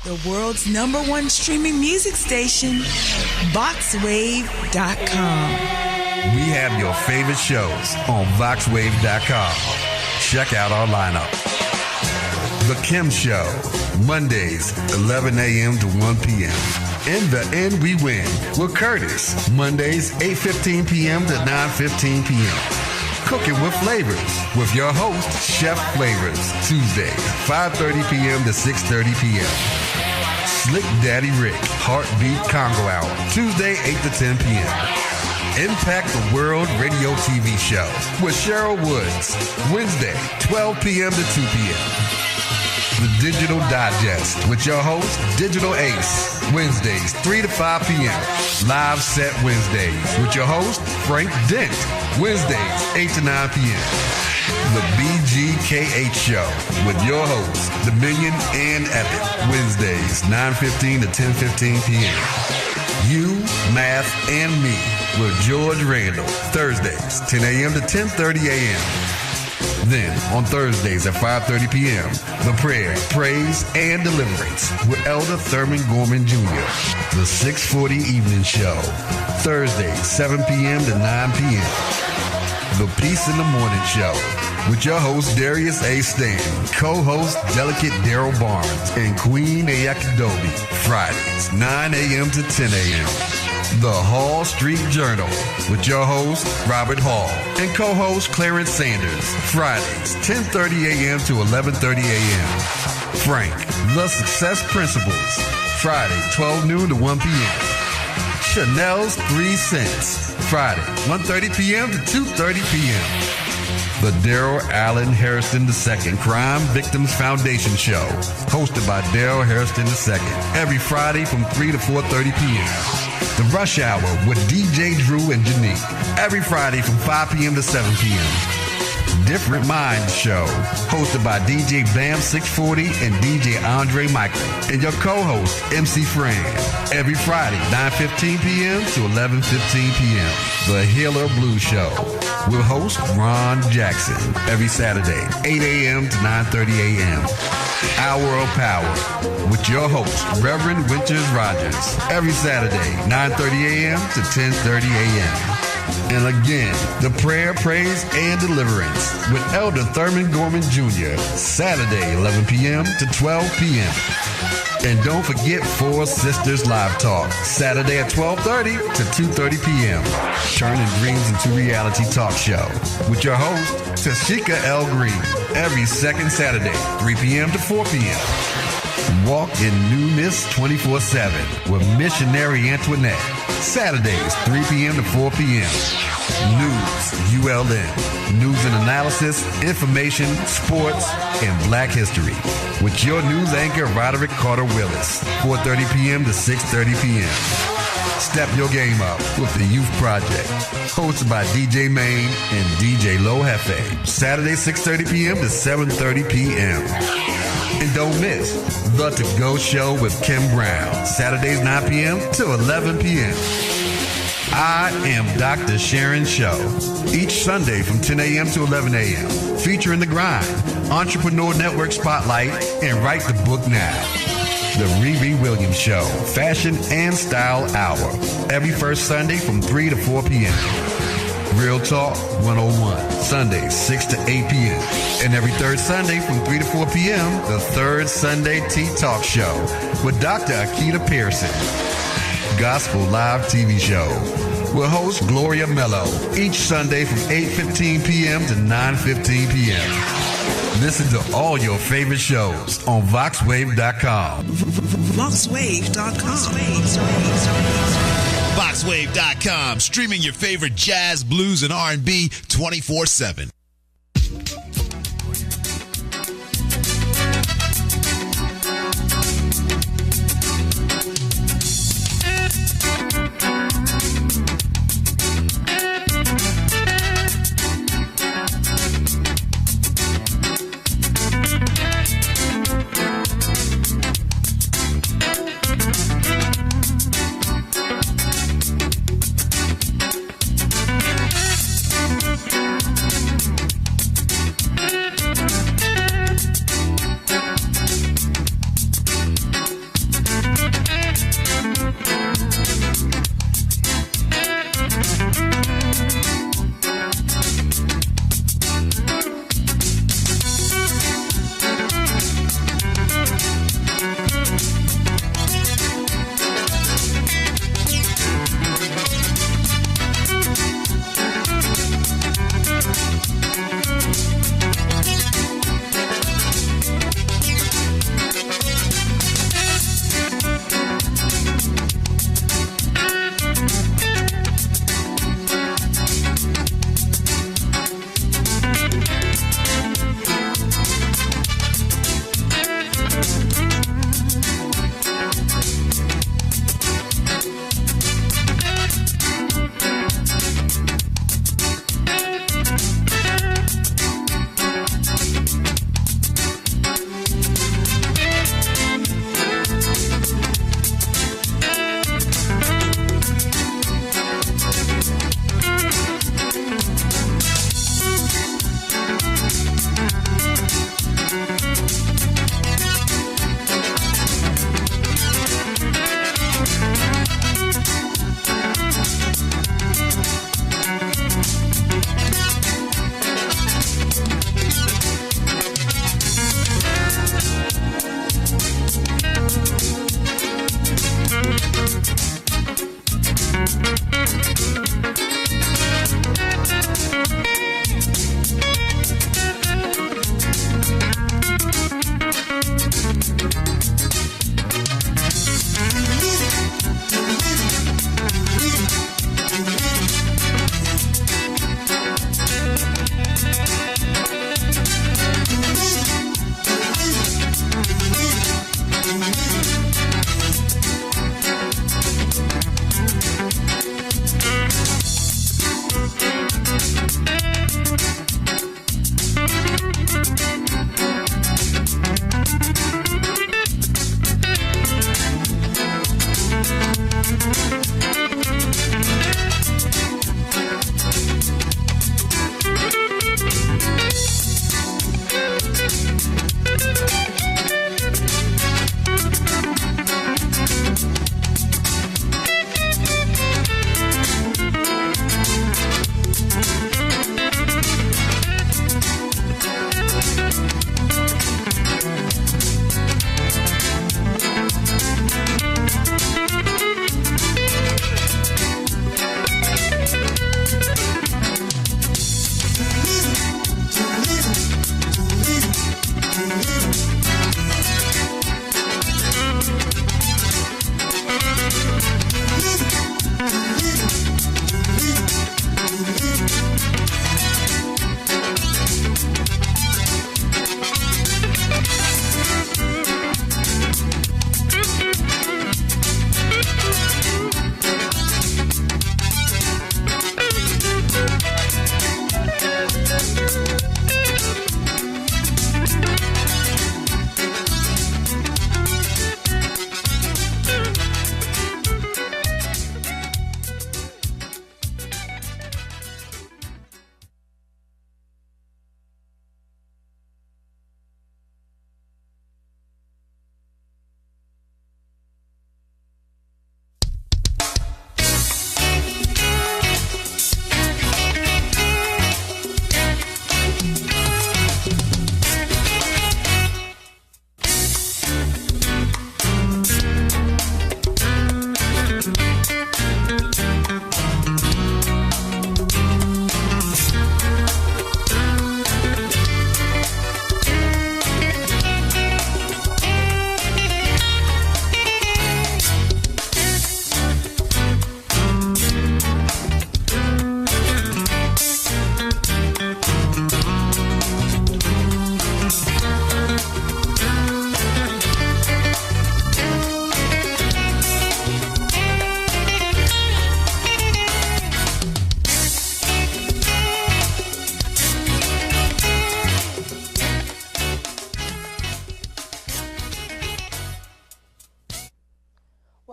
The world's #1 streaming music station, VoxWave.com. We have your favorite shows on VoxWave.com. Check out our lineup. The Kim Show, Mondays, 11 a.m. to 1 p.m. In the End We Win with Curtis, Mondays, 8:15 p.m. to 9:15 p.m. Cooking with Flavors with your host, Chef Flavors, Tuesdays, 5:30 p.m. to 6:30 p.m. Slick Daddy Rick, Heartbeat Congo Hour, Tuesday, 8 to 10 p.m. Impact the World Radio TV Show with Cheryl Woods, Wednesday, 12 p.m. to 2 p.m. The Digital Digest with your host, Digital Ace, Wednesdays, 3 to 5 p.m. Live Set Wednesdays with your host, Frank Dent, Wednesdays, 8 to 9 p.m. The BGKH Show with your hosts, Dominion and Epic, Wednesdays, 9:15 to 10:15 p.m. You, Math, and Me with George Randall, Thursdays, 10 a.m. to 10:30 a.m. Then, on Thursdays at 5:30 p.m., The Prayer, Praise, and Deliverance with Elder Thurman Gorman Jr., The 640 Evening Show, Thursdays, 7 p.m. to 9 p.m. The Peace in the Morning Show with your host, Darius A. Stanton, co-host, Delicate Daryl Barnes, and Queen Ayakidobi, Fridays, 9 a.m. to 10 a.m. The Hall Street Journal with your host, Robert Hall, and co-host Clarence Sanders, Fridays, 10:30 a.m. to 11:30 a.m. Frank, The Success Principles, Friday, 12 noon to 1 p.m. Chanel's 3 Cents, Friday, 1:30 p.m. to 2:30 p.m. The Daryl Allen Harrison II Crime Victims Foundation Show, hosted by Daryl Harrison II, every Friday from 3 to 4:30 p.m. The Rush Hour with DJ Drew and Janique, every Friday from 5 p.m. to 7 p.m. Different Minds Show, hosted by DJ Bam 640 and DJ Andre Michael, and your co-host, MC Fran, every Friday, 9:15 p.m. to 11:15 p.m. The Healer Blues Show, with host Ron Jackson, every Saturday, 8 a.m. to 9:30 a.m. Hour of Power, with your host, Reverend Winters Rogers, every Saturday, 9:30 a.m. to 10:30 a.m. And again, The Prayer, Praise, and Deliverance with Elder Thurman Gorman Jr., Saturday, 11 p.m. to 12 p.m. And don't forget Four Sisters Live Talk, Saturday at 12:30 to 2:30 p.m. Turning dreams into reality talk show with your host, Tashika L. Green, every second Saturday, 3 p.m. to 4 p.m. Walk in Newness 24/7 with Missionary Antoinette, Saturdays, 3 p.m. to 4 p.m. News, ULN, news and analysis, information, sports, and Black history. With your news anchor, Roderick Carter Willis, 4:30 p.m. to 6:30 p.m. Step your game up with the Youth Project, hosted by DJ Main and DJ Low Hefe, Saturday, 6:30 p.m. to 7:30 p.m. And don't miss The To Go Show with Kim Brown, Saturdays 9 p.m. to 11 p.m. I am Dr. Sharon Show, each Sunday from 10 a.m. to 11 a.m. Featuring The Grind, Entrepreneur Network Spotlight, and Write the Book Now. The Riri Williams Show, Fashion and Style Hour, every first Sunday from 3 to 4 p.m. Real Talk 101, Sundays 6 to 8 p.m. And every third Sunday from 3 to 4 p.m., the Third Sunday Tea Talk Show with Dr. Akita Pearson. Gospel Live TV Show with host Gloria Mello, each Sunday from 8:15 p.m. to 9:15 p.m. Listen to all your favorite shows on VoxWave.com. VoxWave.com. VoxWave.com, streaming your favorite jazz, blues, and R&B 24/7.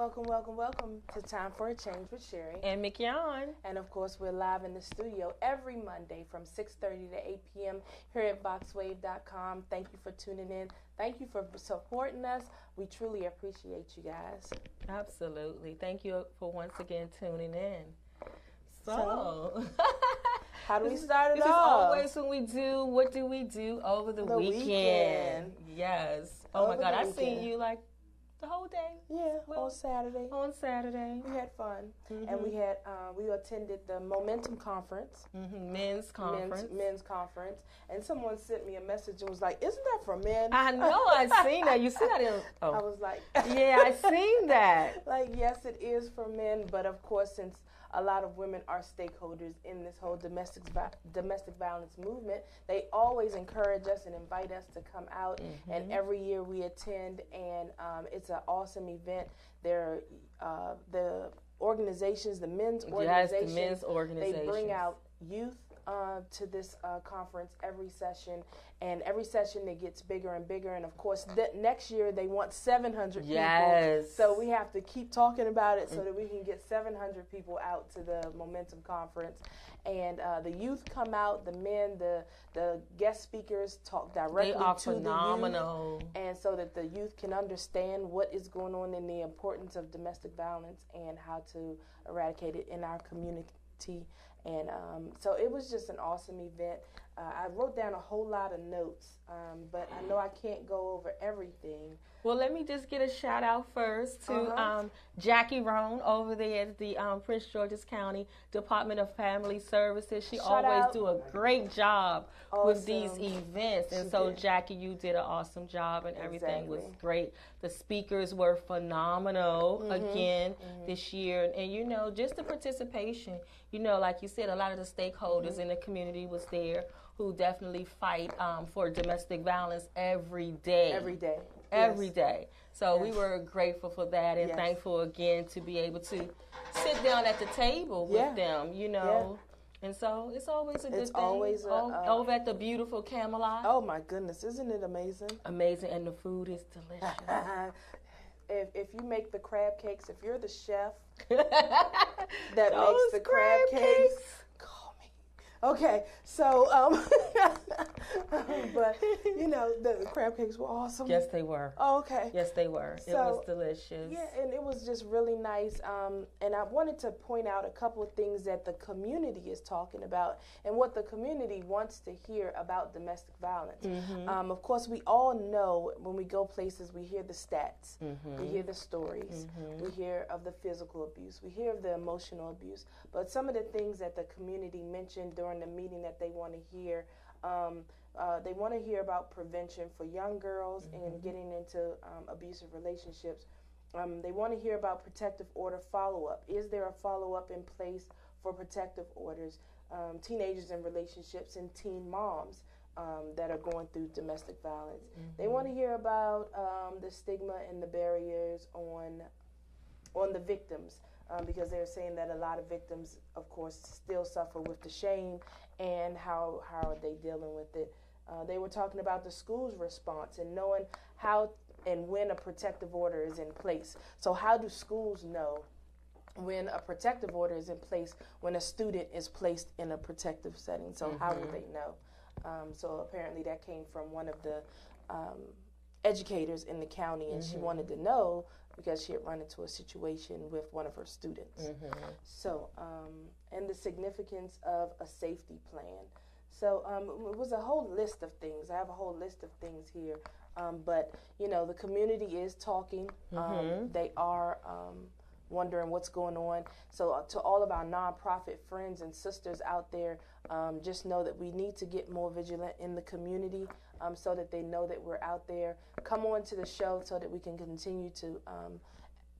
Welcome to Time for a Change with Sherry. And McYon. And of course, we're live in the studio every Monday from 6:30 to 8 p.m. here at VoxWave.com. Thank you for tuning in. Thank you for supporting us. We truly appreciate you guys. Absolutely. Thank you for once again tuning in. So how do we start it this off? This is always what do we do over the weekend? Yes. Oh my God, I seen you like the whole day. Yeah, on Saturday. On Saturday. We had fun. And we had we attended the Momentum Conference. Men's conference. Men's conference. And someone sent me a message and was like, isn't that for men? I know, I seen that. You see that in I was like yeah, I seen that. Like, yes, it is for men, but of course, since a lot of women are stakeholders in this whole domestic violence movement, they always encourage us and invite us to come out. And every year we attend, and it's an awesome event. There, the organizations, the men's organizations, the men's organizations, they bring out youth to this conference every session, and every session it gets bigger and bigger. And of course, next year they want 700 people. So we have to keep talking about it so that we can get 700 people out to the Momentum Conference. And the youth come out, the men, the guest speakers talk directly to the youth, and so that the youth can understand what is going on and the importance of domestic violence and how to eradicate it in our community. And so it was just an awesome event. I wrote down a whole lot of notes, but I know I can't go over everything. Well, let me just get a shout out first to Jackie Roan over there at the Prince George's County Department of Family Services. She always do a great job with these events. And so, Jackie, you did an awesome job, and everything was great. The speakers were phenomenal again this year. And, you know, just the participation, you know, like you said, a lot of the stakeholders in the community was there who definitely fight for domestic violence every day. Every day. So we were grateful for that and thankful again to be able to sit down at the table with them, you know. And so it's always a good thing. Always over at the beautiful Camelot. Oh my goodness, isn't it amazing? Amazing, and the food is delicious. If you make the crab cakes, if you're the chef that makes the crab cakes, call me. Okay, so but you know the crab cakes were awesome. Yes, they were. Oh, okay. Yes, they were. So, it was delicious. Yeah, and it was just really nice. And I wanted to point out a couple of things that the community is talking about and what the community wants to hear about domestic violence. Of course, we all know when we go places, we hear the stats, we hear the stories, we hear of the physical abuse, we hear of the emotional abuse. But some of the things that the community mentioned during the meeting that they want to hear, they want to hear about prevention for young girls and getting into abusive relationships. They want to hear about protective order follow-up. Is there a follow-up in place for protective orders? Teenagers in relationships and teen moms that are going through domestic violence. They want to hear about the stigma and the barriers on the victims. Because they're saying that a lot of victims, of course, still suffer with the shame and how are they dealing with it. They were talking about the school's response and knowing how and when a protective order is in place. So how do schools know when a protective order is in place when a student is placed in a protective setting? So how do they know? So apparently that came from one of the educators in the county, and she wanted to know because she had run into a situation with one of her students. So, and the significance of a safety plan. So it was a whole list of things. I have a whole list of things here. But, you know, the community is talking. They are wondering what's going on. So to all of our nonprofit friends and sisters out there, just know that we need to get more vigilant in the community so that they know that we're out there. Come on to the show so that we can continue to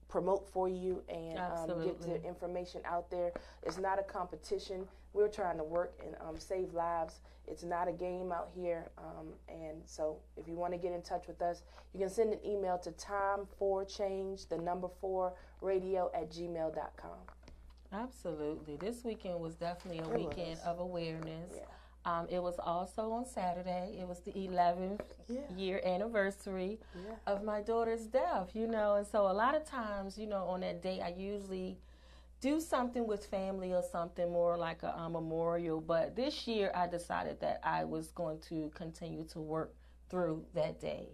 promote for you and get the information out there. It's not a competition. We're trying to work and save lives. It's not a game out here. And so if you want to get in touch with us, you can send an email to time4change4radio@gmail.com. Absolutely. This weekend was definitely a weekend of awareness. It was also on Saturday. It was the 11th year anniversary of my daughter's death, you know. And so a lot of times, you know, on that day, I usually do something with family or something more like a memorial. But this year, I decided that I was going to continue to work through that day.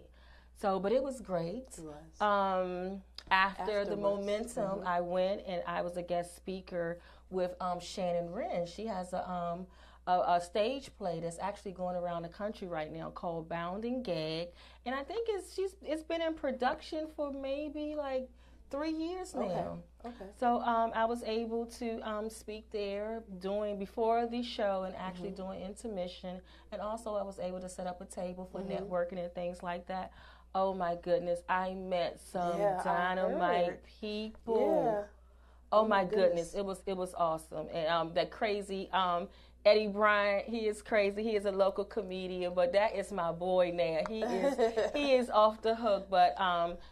So, but it was great. It was. After the momentum, I went and I was a guest speaker with Shannon Wren. She has a stage play that's actually going around the country right now called Bound and Gag, and I think it's been in production for maybe like 3 years now. Okay. So I was able to speak there before the show and actually doing intermission, and also I was able to set up a table for networking and things like that. Oh my goodness, I met some dynamite people. Yeah. Oh my goodness, it was awesome. And that crazy Eddie Bryant, he is crazy. He is a local comedian, but that is my boy now. He is off the hook. But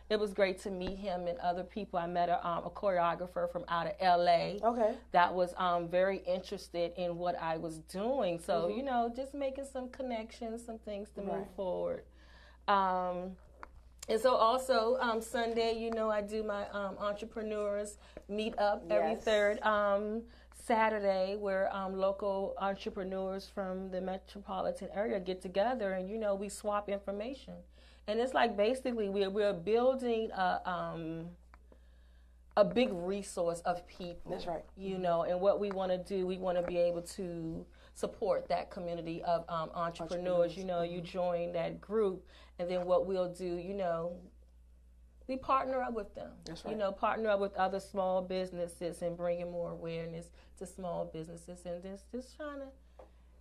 it was great to meet him and other people. I met a choreographer from out of LA. Okay. That was very interested in what I was doing. So you know, just making some connections, some things to move forward. And so also Sunday, you know, I do my entrepreneurs meet up every third Saturday, where local entrepreneurs from the metropolitan area get together, and you know, we swap information. And it's like basically we're building a big resource of people. That's right. You know, and what we want to do, we want to be able to support that community of entrepreneurs. You know, you join that group, and then what we'll do, you know, we partner up with them. That's right. You know, partner up with other small businesses and bringing more awareness to small businesses, and just trying to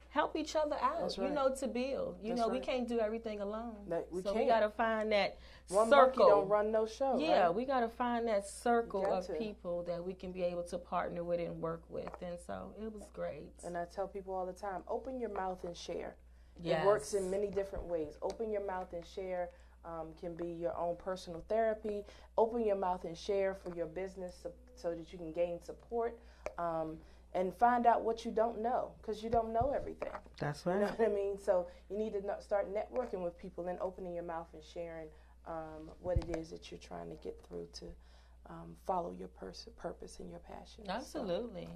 help each other out. That's right. You know, to build. You That's know, we right. can't do everything alone. We so can't. we got to find that One circle. monkey don't run no show. Yeah, right? we got to find that circle of to. people that we can be able to partner with and work with. And so it was great. And I tell people all the time, open your mouth and share. Yes. It works in many different ways. Open your mouth and share can be your own personal therapy. Open your mouth and share for your business so that you can gain support. And find out what you don't know, because you don't know everything. That's right. You know what I mean? So you need to start networking with people and opening your mouth and sharing what it is that you're trying to get through to follow your purpose and your passion. Absolutely.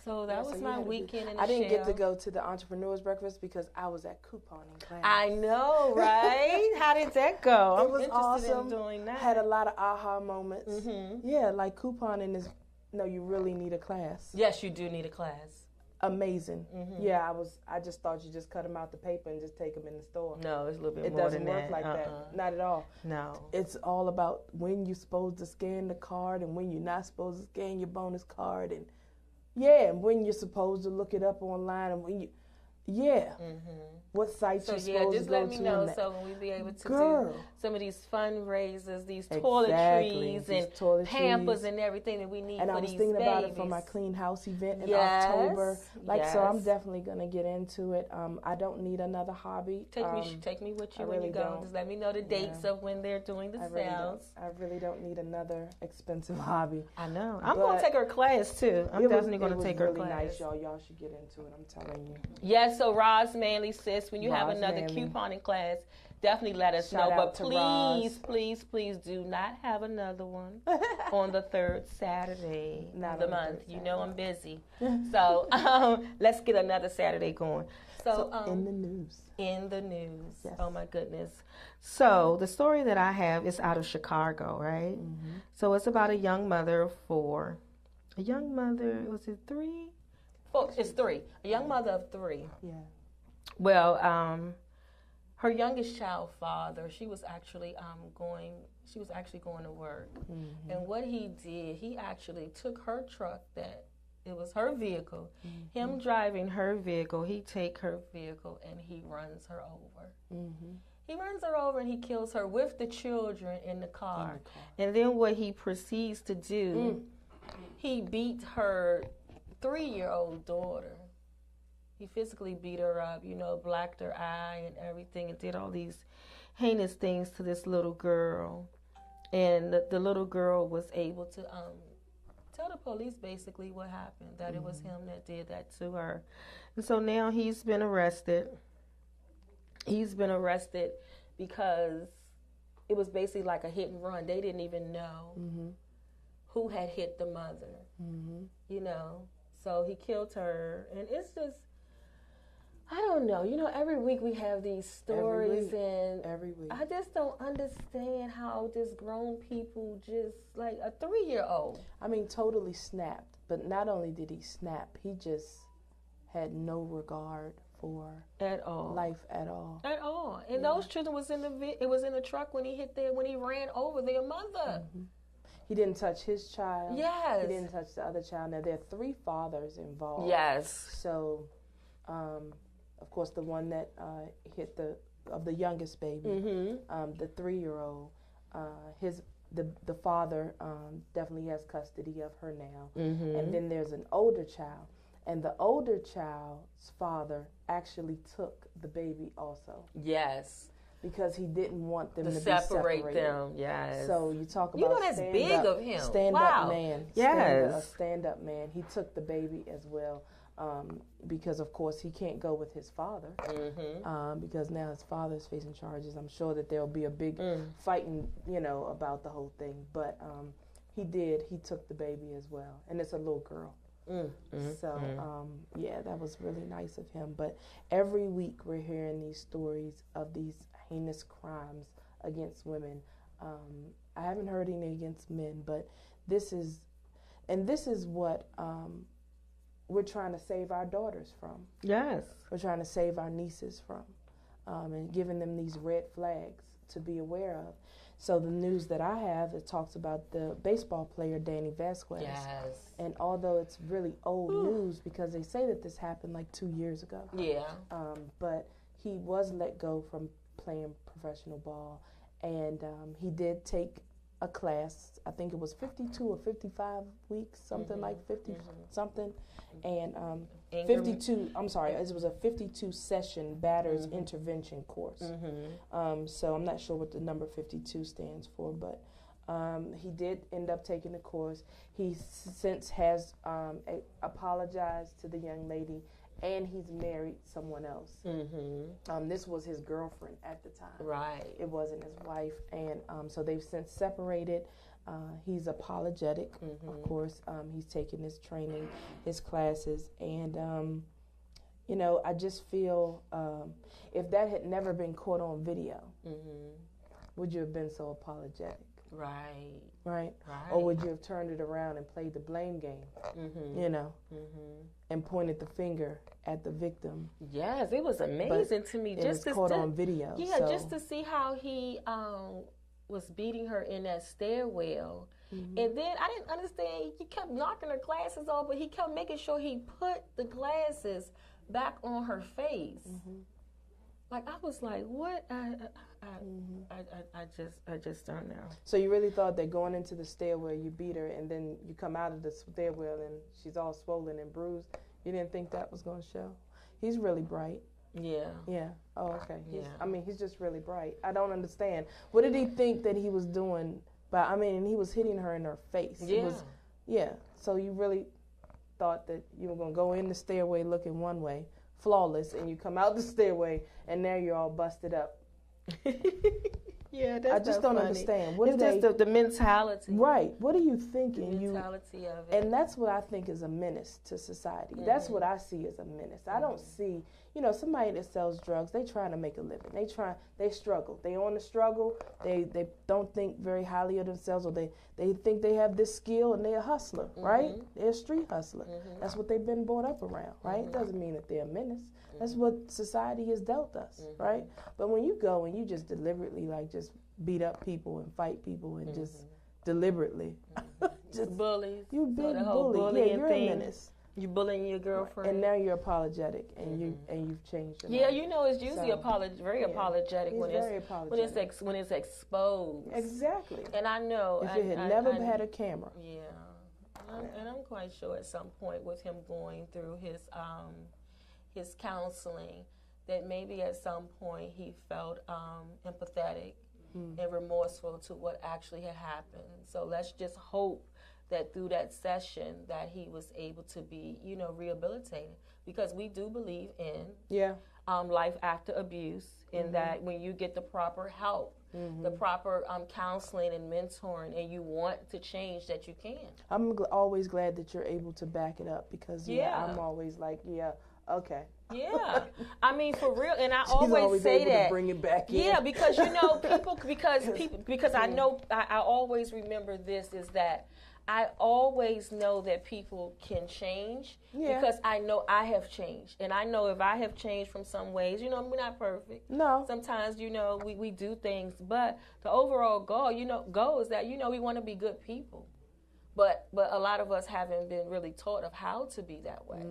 So that was my weekend in the I didn't get to shell. go to the entrepreneurs breakfast because I was at couponing class. I know, right? How did that go? It was I'm interested awesome. in doing that. Had a lot of aha moments. Yeah, like couponing is, no, you really need a class. Yes, you do need a class. Amazing. Yeah, I just thought you just cut them out the paper and just take them in the store. No, it's a little bit It more doesn't than work that. like that. Not at all. No. It's all about when you're supposed to scan the card and when you're not supposed to scan your bonus card, and when you're supposed to look it up online, and when you what sites you're supposed just to go let me to. know so when we be able to Girl. do some of these fundraisers, these Exactly, toiletries these and toiletries. Pampers and everything that we need And for I was these thinking babies. about it for my clean house event in Yes, October. So I'm yes. definitely gonna get into it. I don't need another hobby. Take me with you I when really you go. don't. Just let me know the dates of when they're doing the sales. I really don't need another expensive hobby. I know. I'm going to take her class too. I'm definitely going to take her really class. Nice, y'all. Y'all should get into it. I'm telling you. Yes, so Roz Manley, sis, when you have Roz another Manley. couponing class, definitely let us Shout know. out But to Roz. please do not have another one on the third Saturday Not of the on the month. third You know I'm busy. So let's get another Saturday going. So in the news. In the news. Yes. Oh my goodness. So the story that I have is out of Chicago, right? So it's about a young mother of 4. A young mother, was it 3? 4. It's 3. A young mother of 3. Yeah. Well, her youngest child father, she was actually going to work. And what he did, he actually took her truck it was her vehicle. Him driving her vehicle, he take her vehicle and he runs her over. He runs her over and he kills her with the children in the car. And then what he proceeds to do, he beat her 3-year-old daughter. He physically beat her up, blacked her eye and everything, and did all these heinous things to this little girl. And the little girl was able to tell the the police basically what happened, that it was him that did that to her. And so now he's been arrested. He's been arrested because it was basically like a hit and run. They didn't even know who had hit the mother, you know. So he killed her. And it's just, I don't know. You know, every week we have these stories. Every week. I just don't understand how just grown people just, like a 3-year-old. I mean, totally snapped. But not only did he snap, he just had no regard for At all. life at all. At all. And those children was in the truck when he ran over their mother. He didn't touch his child. Yes. He didn't touch the other child. Now, there are 3 fathers involved. Yes. So, of course, the one that hit the youngest baby, the 3-year-old, the father definitely has custody of her now. And then there's an older child. And the older child's father actually took the baby also. Yes. Because he didn't want them to be separate separated. them. Yes. So you talk about You know, that's big of him. Stand-up man. Yes. Stand-up man. He took the baby as well because, of course, he can't go with his father because now his father is facing charges. I'm sure that there'll be a big fighting, you know, about the whole thing. But he took the baby as well. And it's a little girl. Yeah, that was really nice of him. But every week we're hearing these stories of these heinous crimes against women. I haven't heard any against men, but this is what we're trying to save our daughters from. Yes. We're trying to save our nieces from, and giving them these red flags to be aware of. So the news that I have, it talks about the baseball player Danny Vasquez. Yes. And although it's really old news because they say that this happened like 2 years ago. Yeah. But he was let go from playing professional ball, and he did take a class. I think it was 52 or 55 weeks, something like 50 something, and 52. I'm sorry, it was a 52 session batter's intervention course. So I'm not sure what the number 52 stands for, but he did end up taking the course. He since has apologized to the young lady, and he's married someone else. This was his girlfriend at the time. Right. It wasn't his wife, and so they've since separated. He's apologetic, of course. He's taken his training, his classes, and you know, I just feel if that had never been caught on video, would you have been so apologetic? Right. Right? Or would you have turned it around and played the blame game, you know, and pointed the finger at the victim? Yes, it was amazing to me. Just to caught on video. Yeah, so. Just to see how he was beating her in that stairwell. And then I didn't understand, he kept knocking her glasses off, but he kept making sure he put the glasses back on her face. Like, I was like, what? I just don't know. So you really thought that going into the stairwell, you beat her, and then you come out of the stairwell and she's all swollen and bruised. You didn't think that was going to show? He's really bright. Yeah. Yeah. Oh, okay. Yeah. He's just really bright. I don't understand. What did he think that he was doing? He was hitting her in her face. Yeah. So you really thought that you were going to go in the stairway looking one way, flawless, and you come out the stairway and now you're all busted up. Yeah, that's I just don't funny. Understand. It's just the mentality. Right. What are you thinking? The mentality of it. And that's what I think is a menace to society. That's what I see as a menace. I don't see, somebody that sells drugs, they trying to make a living. They struggle. They on the struggle. They don't think very highly of themselves, or they think they have this skill and they're a hustler, right? They're a street hustler. That's what they've been brought up around, right? It doesn't mean that they're a menace. That's what society has dealt us, right? But when you go and you just deliberately just beat up people and fight people and just deliberately just bullies. You big bully. Yeah, you're thing. A menace. You bullying your girlfriend. And now you're apologetic and you've changed your Yeah, life. it's usually very apologetic when it's exposed. Exactly. And I know if it had never had a camera. Yeah. And I'm quite sure at some point with him going through his counseling that maybe at some point he felt empathetic and remorseful to what actually had happened. So let's just hope that through that session that he was able to be, rehabilitated, because we do believe in life after abuse, in that when you get the proper help, the proper counseling and mentoring, and you want to change, that you can. I'm always glad that you're able to back it up, because I'm always like, okay. Yeah, I mean, for real, and I She's always say able that. To bring it back in. Yeah, because because I know I always remember this, is that I always know that people can change, because I know I have changed. And I know if I have changed from some ways, we're not perfect. No. Sometimes, we do things, but the overall goal is that, we want to be good people. But a lot of us haven't been really taught of how to be that way.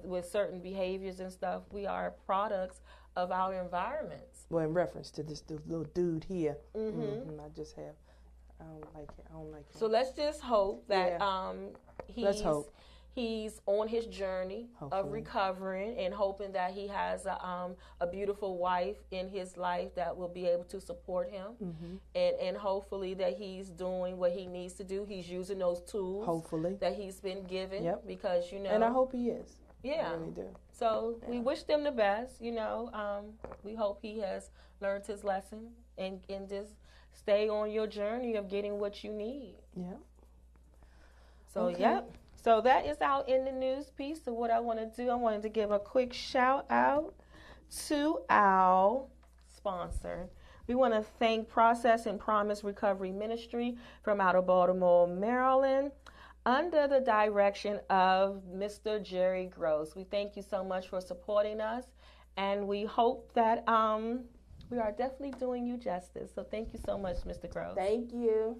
With certain behaviors and stuff, we are products of our environments. Well, in reference to this little dude here, I don't like him. So let's just hope that he's on his journey of recovering, and hoping that he has a beautiful wife in his life that will be able to support him, and hopefully that he's doing what he needs to do. He's using those tools that he's been given, because and I hope he is. Yeah, I really do. So we wish them the best. We hope he has learned his lesson and just stay on your journey of getting what you need. Yeah. So, So that is out in the news piece. So what I want to do, I wanted to give a quick shout out to our sponsor. We want to thank Process and Promise Recovery Ministry from out of Baltimore, Maryland, under the direction of Mr. Jerry Gross. We thank you so much for supporting us, and we hope that we are definitely doing you justice. So thank you so much, Mr. Gross. Thank you.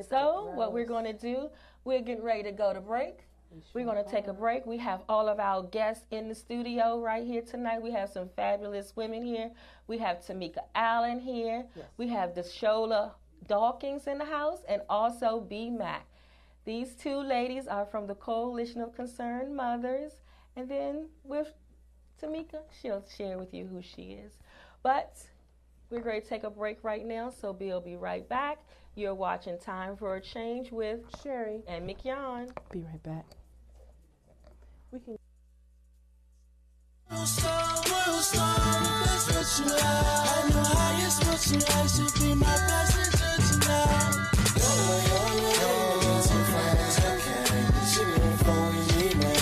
So what we're going to do, we're getting ready to go to break. We're going to take a break. We have all of our guests in the studio right here tonight. We have some fabulous women here. We have Tameka Allen here. Yes. We have DeShola Dawkins in the house, and also Mack. These two ladies are from the Coalition of Concerned Mothers. And then with Tameka, she'll share with you who she is. But we're going to take a break right now, so we'll be right back. You're watching Time for a Change with Sherry and McYon. Be right back. We can. World star, that's what you are. I know how you're supposed to like to be my passenger tonight. You're so fast, okay. She been phoning me, man.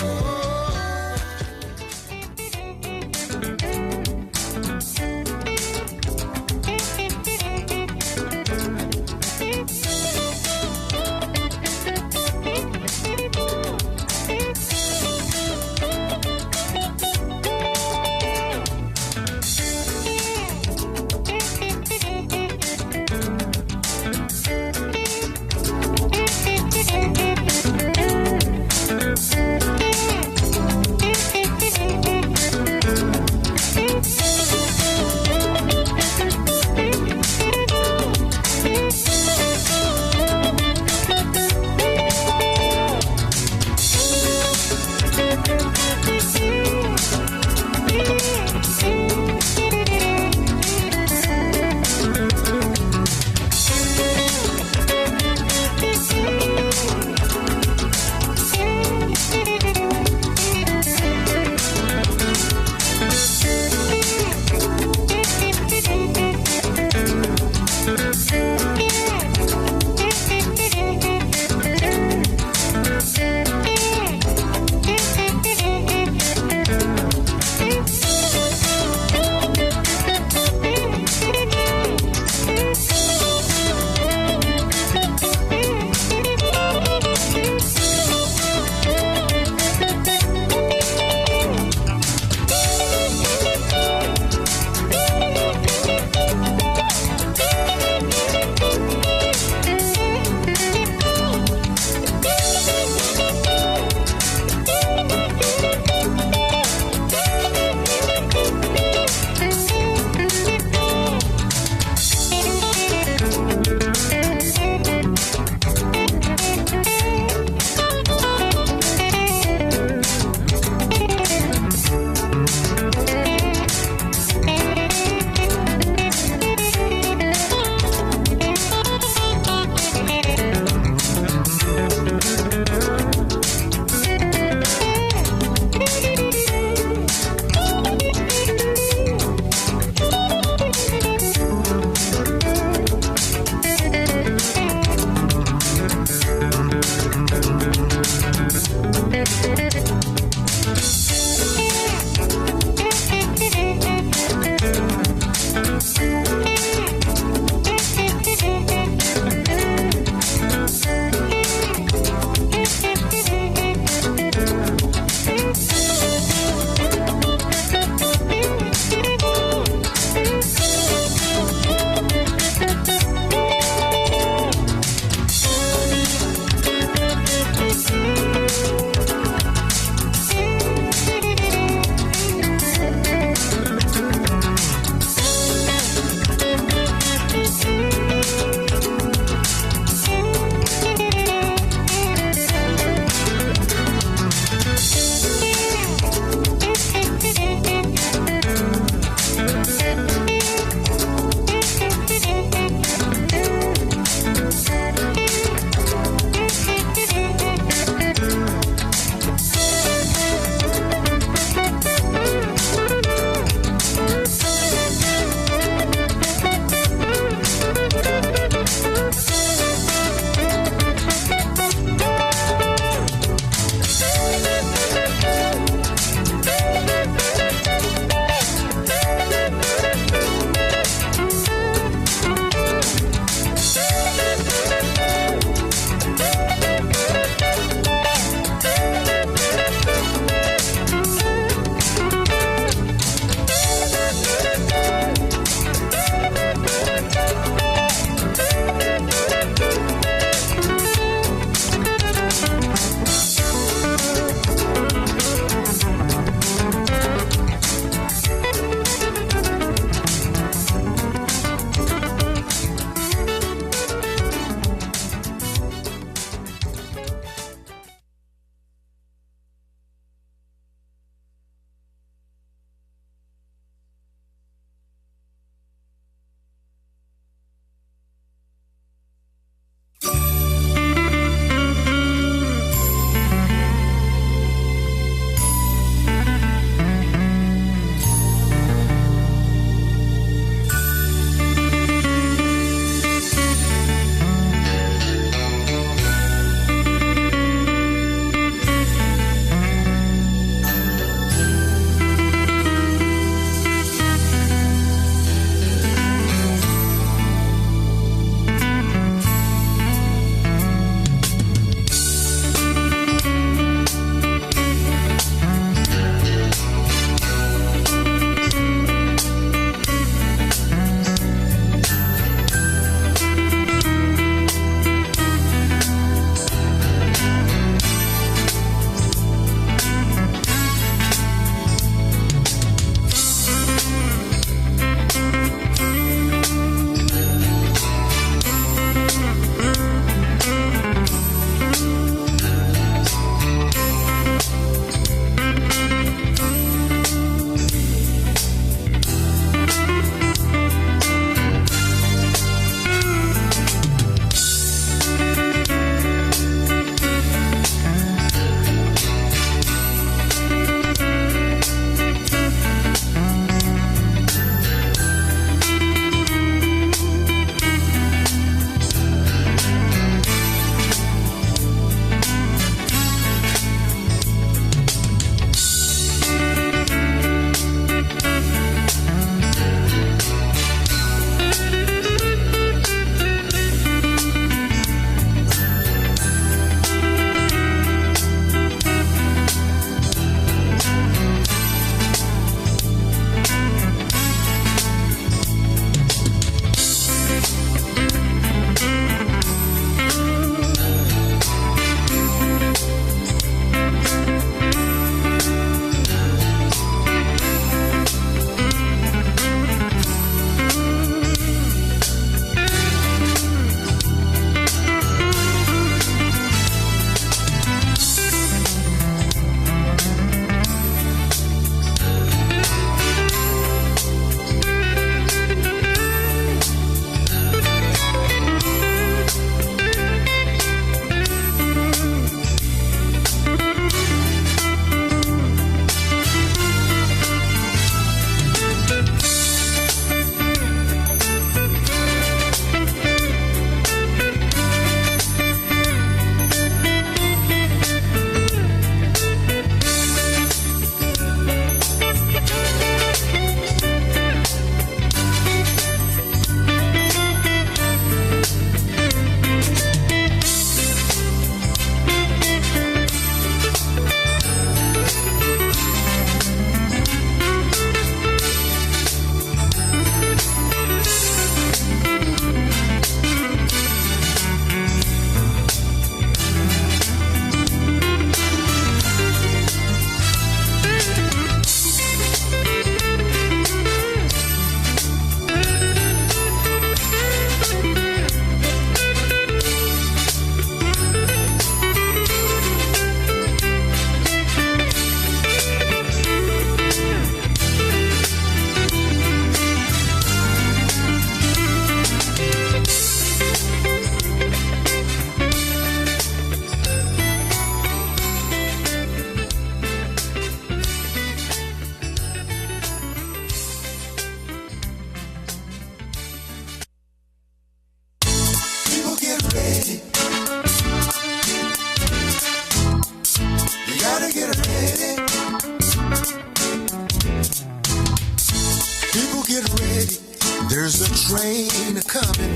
There's a train coming.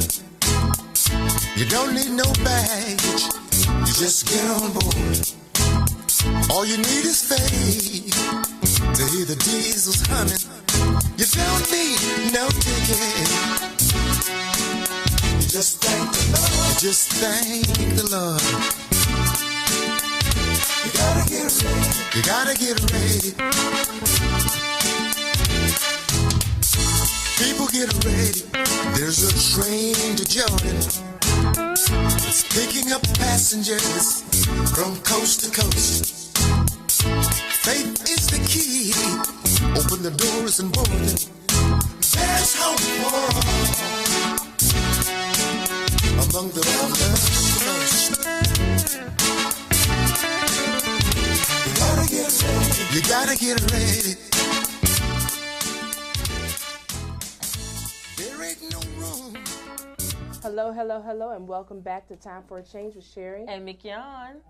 You don't need no baggage. You just get on board. All you need is faith to hear the diesels humming. You don't need no ticket. You just thank the Lord. You just thank the Lord. You gotta get ready. You gotta get ready. People get ready. There's a train to Jordan. It's picking up passengers from coast to coast. Faith is the key. Open the doors and board them. There's hope for all. Among the lost. You gotta get ready. You gotta get ready. There ain't no room. Hello, hello, hello, and welcome back to Time for a Change with Sherry and McYon.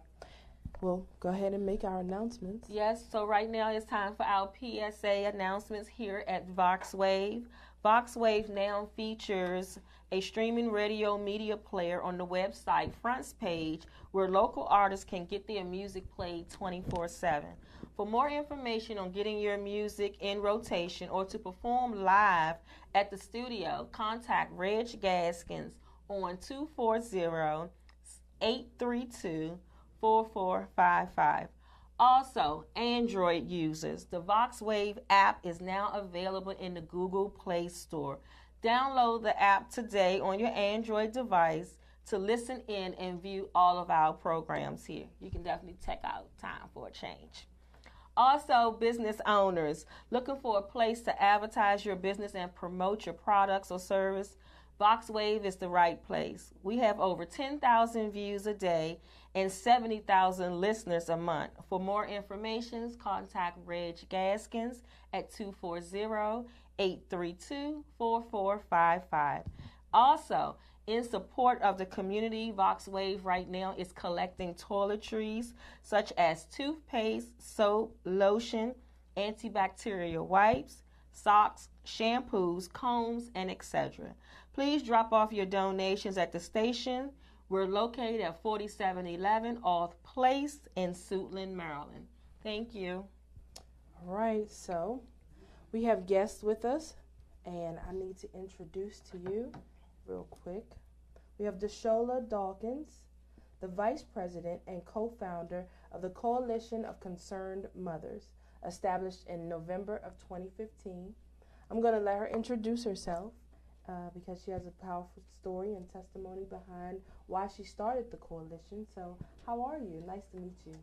Well, go ahead and make our announcements. Yes, so right now it's time for our PSA announcements here at VoxWave. VoxWave now features a streaming radio media player on the website fronts page where local artists can get their music played 24/7. For more information on getting your music in rotation or to perform live at the studio, contact Reg Gaskins on 240-832-4455. Also, Android users, the VoxWave app is now available in the Google Play Store. Download the app today on your Android device to listen in and view all of our programs here. You can definitely check out Time for a Change. Also, business owners looking for a place to advertise your business and promote your products or service, VoxWave is the right place. We have over 10,000 views a day and 70,000 listeners a month. For more information, contact Reg Gaskins at 240-832-4455. Also, in support of the community, VoxWave right now is collecting toiletries such as toothpaste, soap, lotion, antibacterial wipes, socks, shampoos, combs, and etc. Please drop off your donations at the station. We're located at 4711 Off Place in Suitland, Maryland. Thank you. All right, so we have guests with us, and I need to introduce to you real quick. We have C.DeShola Dawkins, the Vice President and co-founder of the Coalition of Concerned Mothers, established in November of 2015. I'm going to let her introduce herself because she has a powerful story and testimony behind why she started the coalition. So how are you? Nice to meet you.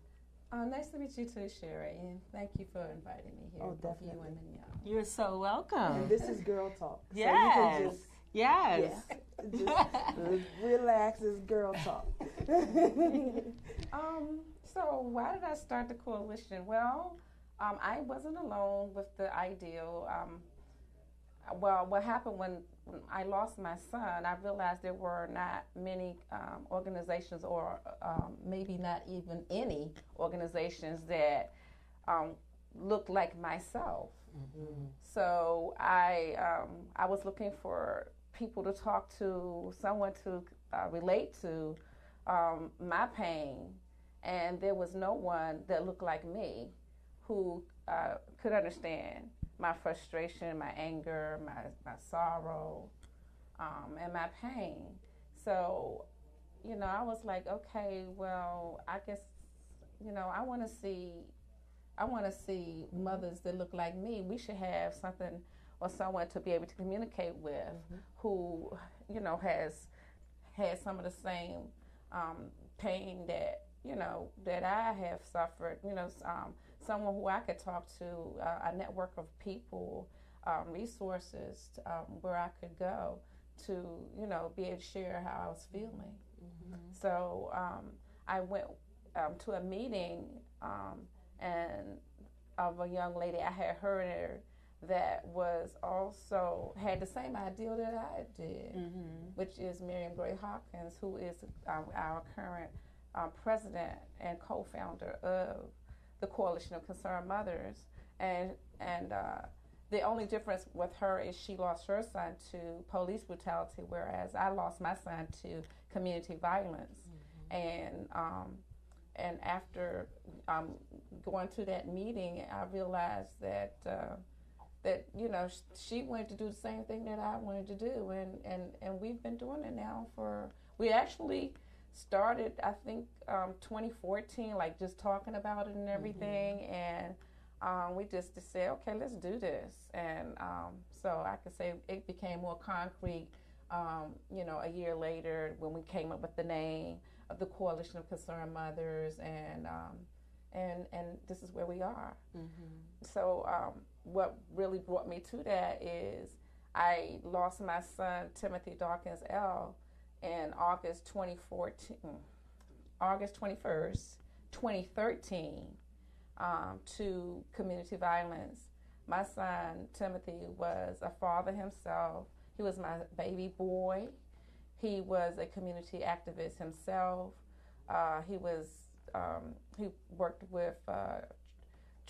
Nice to meet you too, Sherry, and thank you for inviting me here. Oh, definitely. You and Mignon. You're so welcome. And this is Girl Talk. Yes. So you can just, yes. Just relax, it's Girl Talk. So why did I start the coalition? Well, I wasn't alone with the ideal. Well, what happened when I lost my son, I realized there were not many organizations or maybe not even any organizations that looked like myself. Mm-hmm. So I was looking for people to talk to, someone to relate to my pain, and there was no one that looked like me who could understand my frustration, my anger, my sorrow, and my pain. So, I was like, okay, well, I guess, I want to see mothers that look like me. We should have something or someone to be able to communicate with, mm-hmm. who, has had some of the same pain that, that I have suffered, someone who I could talk to, a network of people, resources, where I could go to, be able to share how I was feeling. Mm-hmm. So I went to a meeting and of a young lady I had heard her that was also had the same ideal that I did, mm-hmm. which is Miriam Gray Hawkins, who is our current president and co-founder of the Coalition of Concerned Mothers, and The only difference with her is she lost her son to police brutality, whereas I lost my son to community violence. And after going to that meeting, I realized that she wanted to do the same thing that I wanted to do, and we've been doing it now we actually started, I think, 2014, like just talking about it and everything, and we just said, okay, let's do this. And so I could say it became more concrete, a year later when we came up with the name of the Coalition of Concerned Mothers, and this is where we are. So what really brought me to that is I lost my son, Timothy Dawkins L., in August 21st, 2013, to community violence. My son, Timothy, was a father himself. He was my baby boy. He was a community activist himself. He worked with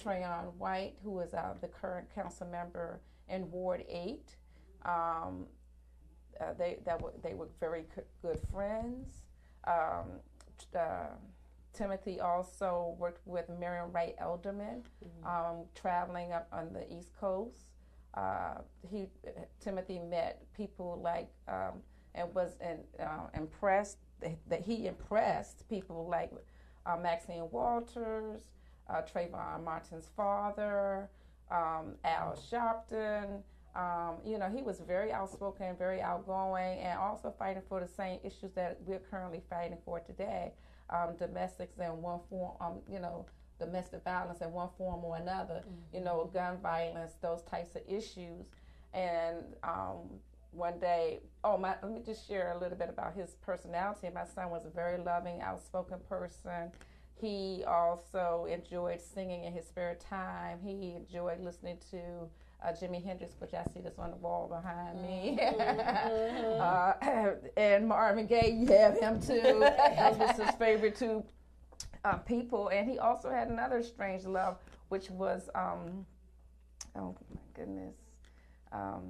Trayon White, who was the current council member in Ward 8. They were very good friends. Timothy also worked with Miriam Wright Elderman, traveling up on the East Coast. Timothy met people like and was impressed that he impressed people like Maxine Walters, Trayvon Martin's father, Al Sharpton. He was very outspoken, very outgoing, and also fighting for the same issues that we're currently fighting for today. Domestics in one form, domestic violence in one form or another, gun violence, those types of issues. And one day, let me just share a little bit about his personality. My son was a very loving, outspoken person. He also enjoyed singing in his spare time. He enjoyed listening to Jimi Hendrix, which I see this on the wall behind me. And Marvin Gaye, you have him too. Those was his favorite two people. And he also had another strange love, which was, oh my goodness, why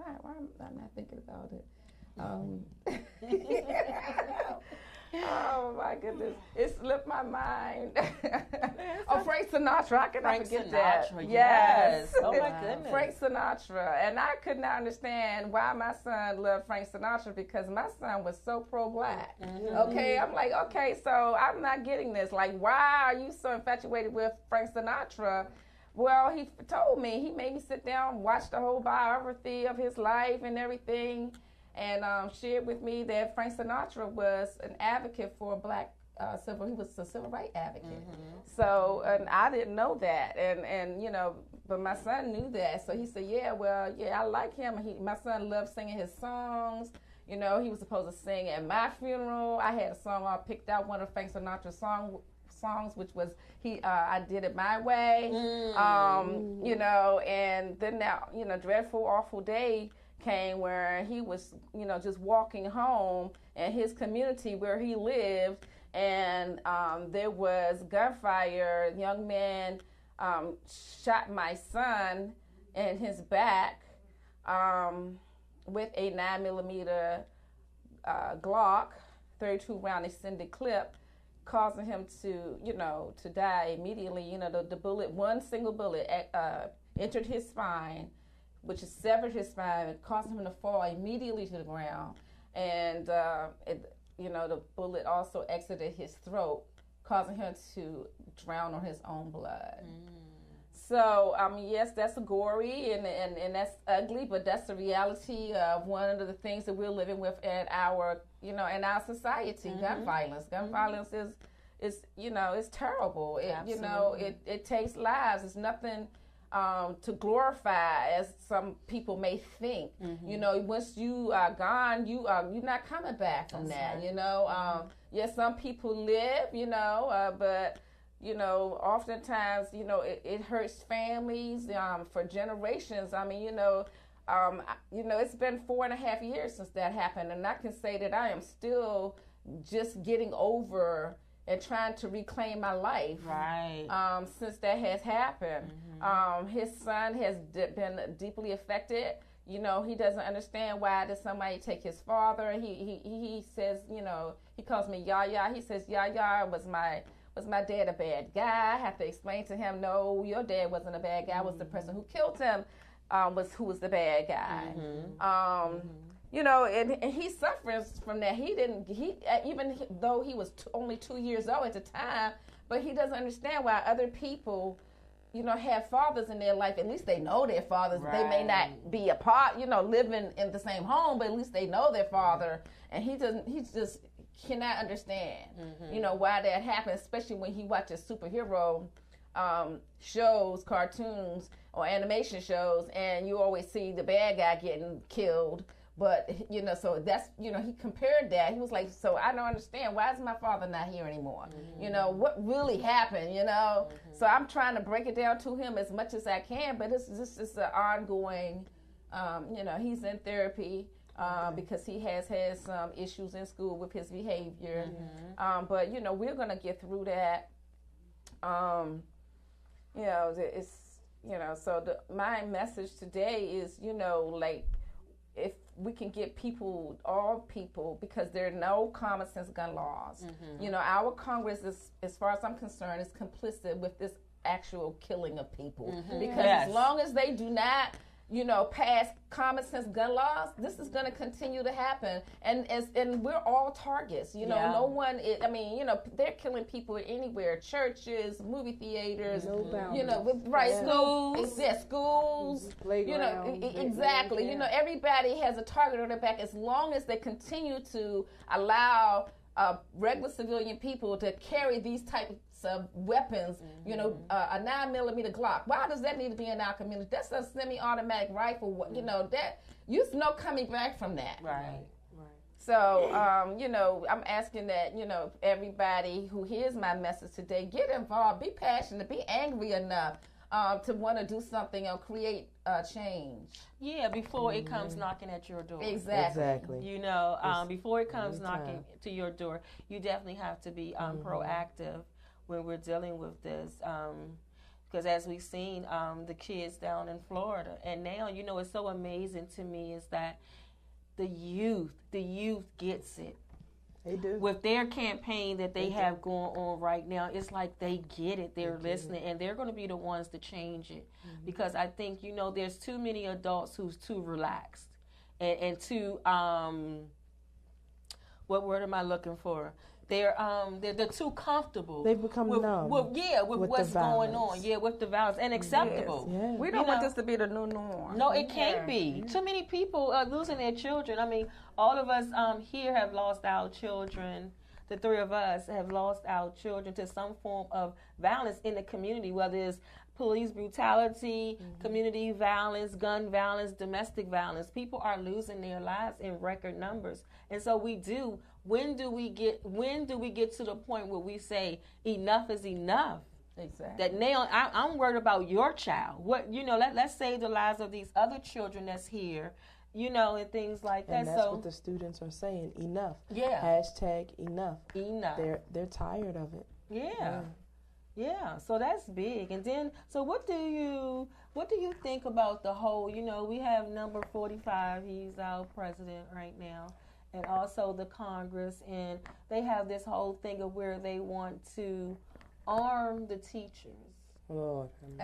am I not thinking about it? Oh my goodness, it slipped my mind. Frank Sinatra, I cannot forget that. Yes. Oh my goodness. Frank Sinatra, and I could not understand why my son loved Frank Sinatra, because my son was so pro-black. Okay, I'm like, okay, so I'm not getting this. Like, why are you so infatuated with Frank Sinatra? Well, he told me, he made me sit down, watch the whole biography of his life and everything, and shared with me that Frank Sinatra was an advocate for black he was a civil rights advocate. So, and I didn't know that, and but my son knew that. So he said, yeah, I like him. My son loved singing his songs. He was supposed to sing at my funeral. I had a song all picked out, one of Frank Sinatra's songs, which was I Did It My Way. And then now, dreadful, awful day came where he was, just walking home in his community where he lived, and there was gunfire. A young man shot my son in his back with a 9mm Glock 32 round extended clip, causing him to die immediately. The bullet, one single bullet entered his spine, which severed his spine, causing him to fall immediately to the ground. And the bullet also exited his throat, causing him to drown on his own blood. So, yes, that's gory and that's ugly, but that's the reality of one of the things that we're living with in our, in our society. Gun violence. Gun violence is it's terrible. It takes lives. It's nothing to glorify, as some people may think. Once you are gone, you're not coming back from that. Right. Yes, some people live, but oftentimes, it hurts families for generations. It's been 4.5 years since that happened, and I can say that I am still just getting over and trying to reclaim my life. Right. Since that has happened. His son has been deeply affected. You know, he doesn't understand why did somebody take his father. He says, you know, he calls me Yaya. He says, Yaya, was my dad a bad guy? I have to explain to him, no, your dad wasn't a bad guy. It was the person who killed him who was the bad guy. You know, and he suffers from that. Even though he was only 2 years old at the time, but he doesn't understand why other people, you know, have fathers in their life. At least they know their fathers. Right. They may not be apart, you know, living in the same home, but at least they know their father. And he just cannot understand, you know, why that happens, especially when he watches superhero shows, cartoons, or animation shows, and you always see the bad guy getting killed. But, you know, so that's, you know, he compared that. He was like, so I don't understand. Why is my father not here anymore? You know, what really happened, you know? So I'm trying to break it down to him as much as I can, but it's just an ongoing, you know, he's in therapy because he has had some issues in school with his behavior. But, you know, we're going to get through that. You know, it's, you know, so my message today is, you know, like, if we can get all people, because there are no common sense gun laws. You know, our Congress is, as far as I'm concerned, is complicit with this actual killing of people. Because as long as they do not, you know, pass common sense gun laws, this is going to continue to happen. And we're all targets. You know, no one is, I mean, you know, they're killing people anywhere, churches, movie theaters, you know, schools, you know, exactly. You know, everybody has a target on their back as long as they continue to allow regular civilian people to carry these types of weapons, you know, a 9mm Glock. Why does that need to be in our community? That's a semi-automatic rifle. You know, that there's no coming back from that. Right. So, you know, I'm asking that, you know, everybody who hears my message today, get involved, be passionate, be angry enough to want to do something or create change. Yeah, before it comes knocking at your door. Exactly. You know, before it comes knocking to your door, you definitely have to be proactive when we're dealing with this. Because as we've seen, the kids down in Florida, and now, you know, it's so amazing to me is that the youth gets it. They do. With their campaign that they have going on right now, it's like they get it. They're listening, and they're going to be the ones to change it. Because I think, you know, there's too many adults who's too relaxed and too, what word am I looking for? They're too comfortable. They've become numb. With what's going on. Yeah, with the violence and acceptable. Yes. We don't want this to be the new norm. No, it can't be. Too many people are losing their children. I mean, all of us here have lost our children. The three of us have lost our children to some form of violence in the community, whether it's police brutality, community violence, gun violence, domestic violence. People are losing their lives in record numbers. And so when do we get to the point where we say enough is enough? Exactly. That now I'm worried about your child. What, you know, let's save the lives of these other children that's here, you know, and things like that. And that's what the students are saying. Enough. Yeah. Hashtag enough. Enough. They're tired of it. Yeah. So that's big. And then, so what do you think about the whole, you know, we have number 45, he's our president right now, and also the Congress, and they have this whole thing of where they want to arm the teachers. Lord. You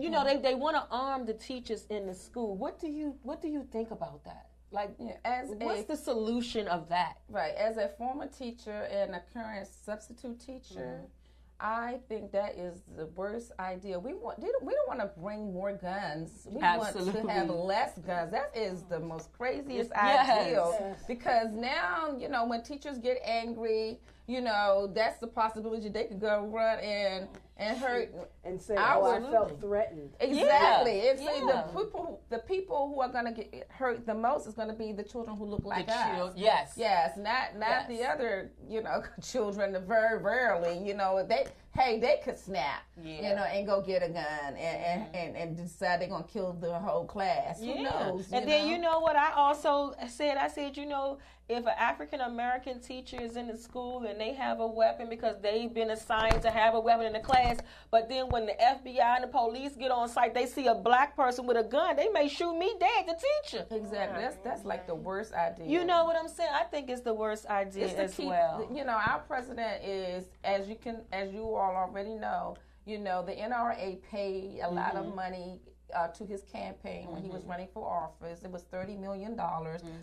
know, they want to arm the teachers in the school. What do you think about that? Like, what's the solution of that? Right. As a former teacher and a current substitute teacher, I think that is the worst idea. We don't want to bring more guns. We want to have less guns. That is the most craziest ideal. Yes. Because now, you know, when teachers get angry, you know, that's the possibility they could go run and and hurt and say, "Oh, I felt threatened." Exactly. It's the people who are going to get hurt the most is going to be the children who look like us. Yes, not the other, children. Very rarely, they could snap, and go get a gun and decide they're going to kill the whole class. Who knows? And then you know what I also said? I said, if an African American teacher is in the school and they have a weapon because they've been assigned to have a weapon in the class, but then when the FBI and the police get on site, they see a black person with a gun, they may shoot me dead, the teacher. Exactly. That's like the worst idea. You know what I'm saying? I think it's the worst idea well. Our president is, as you all already know, the NRA paid a lot of money to his campaign when he was running for office. It was $30 million.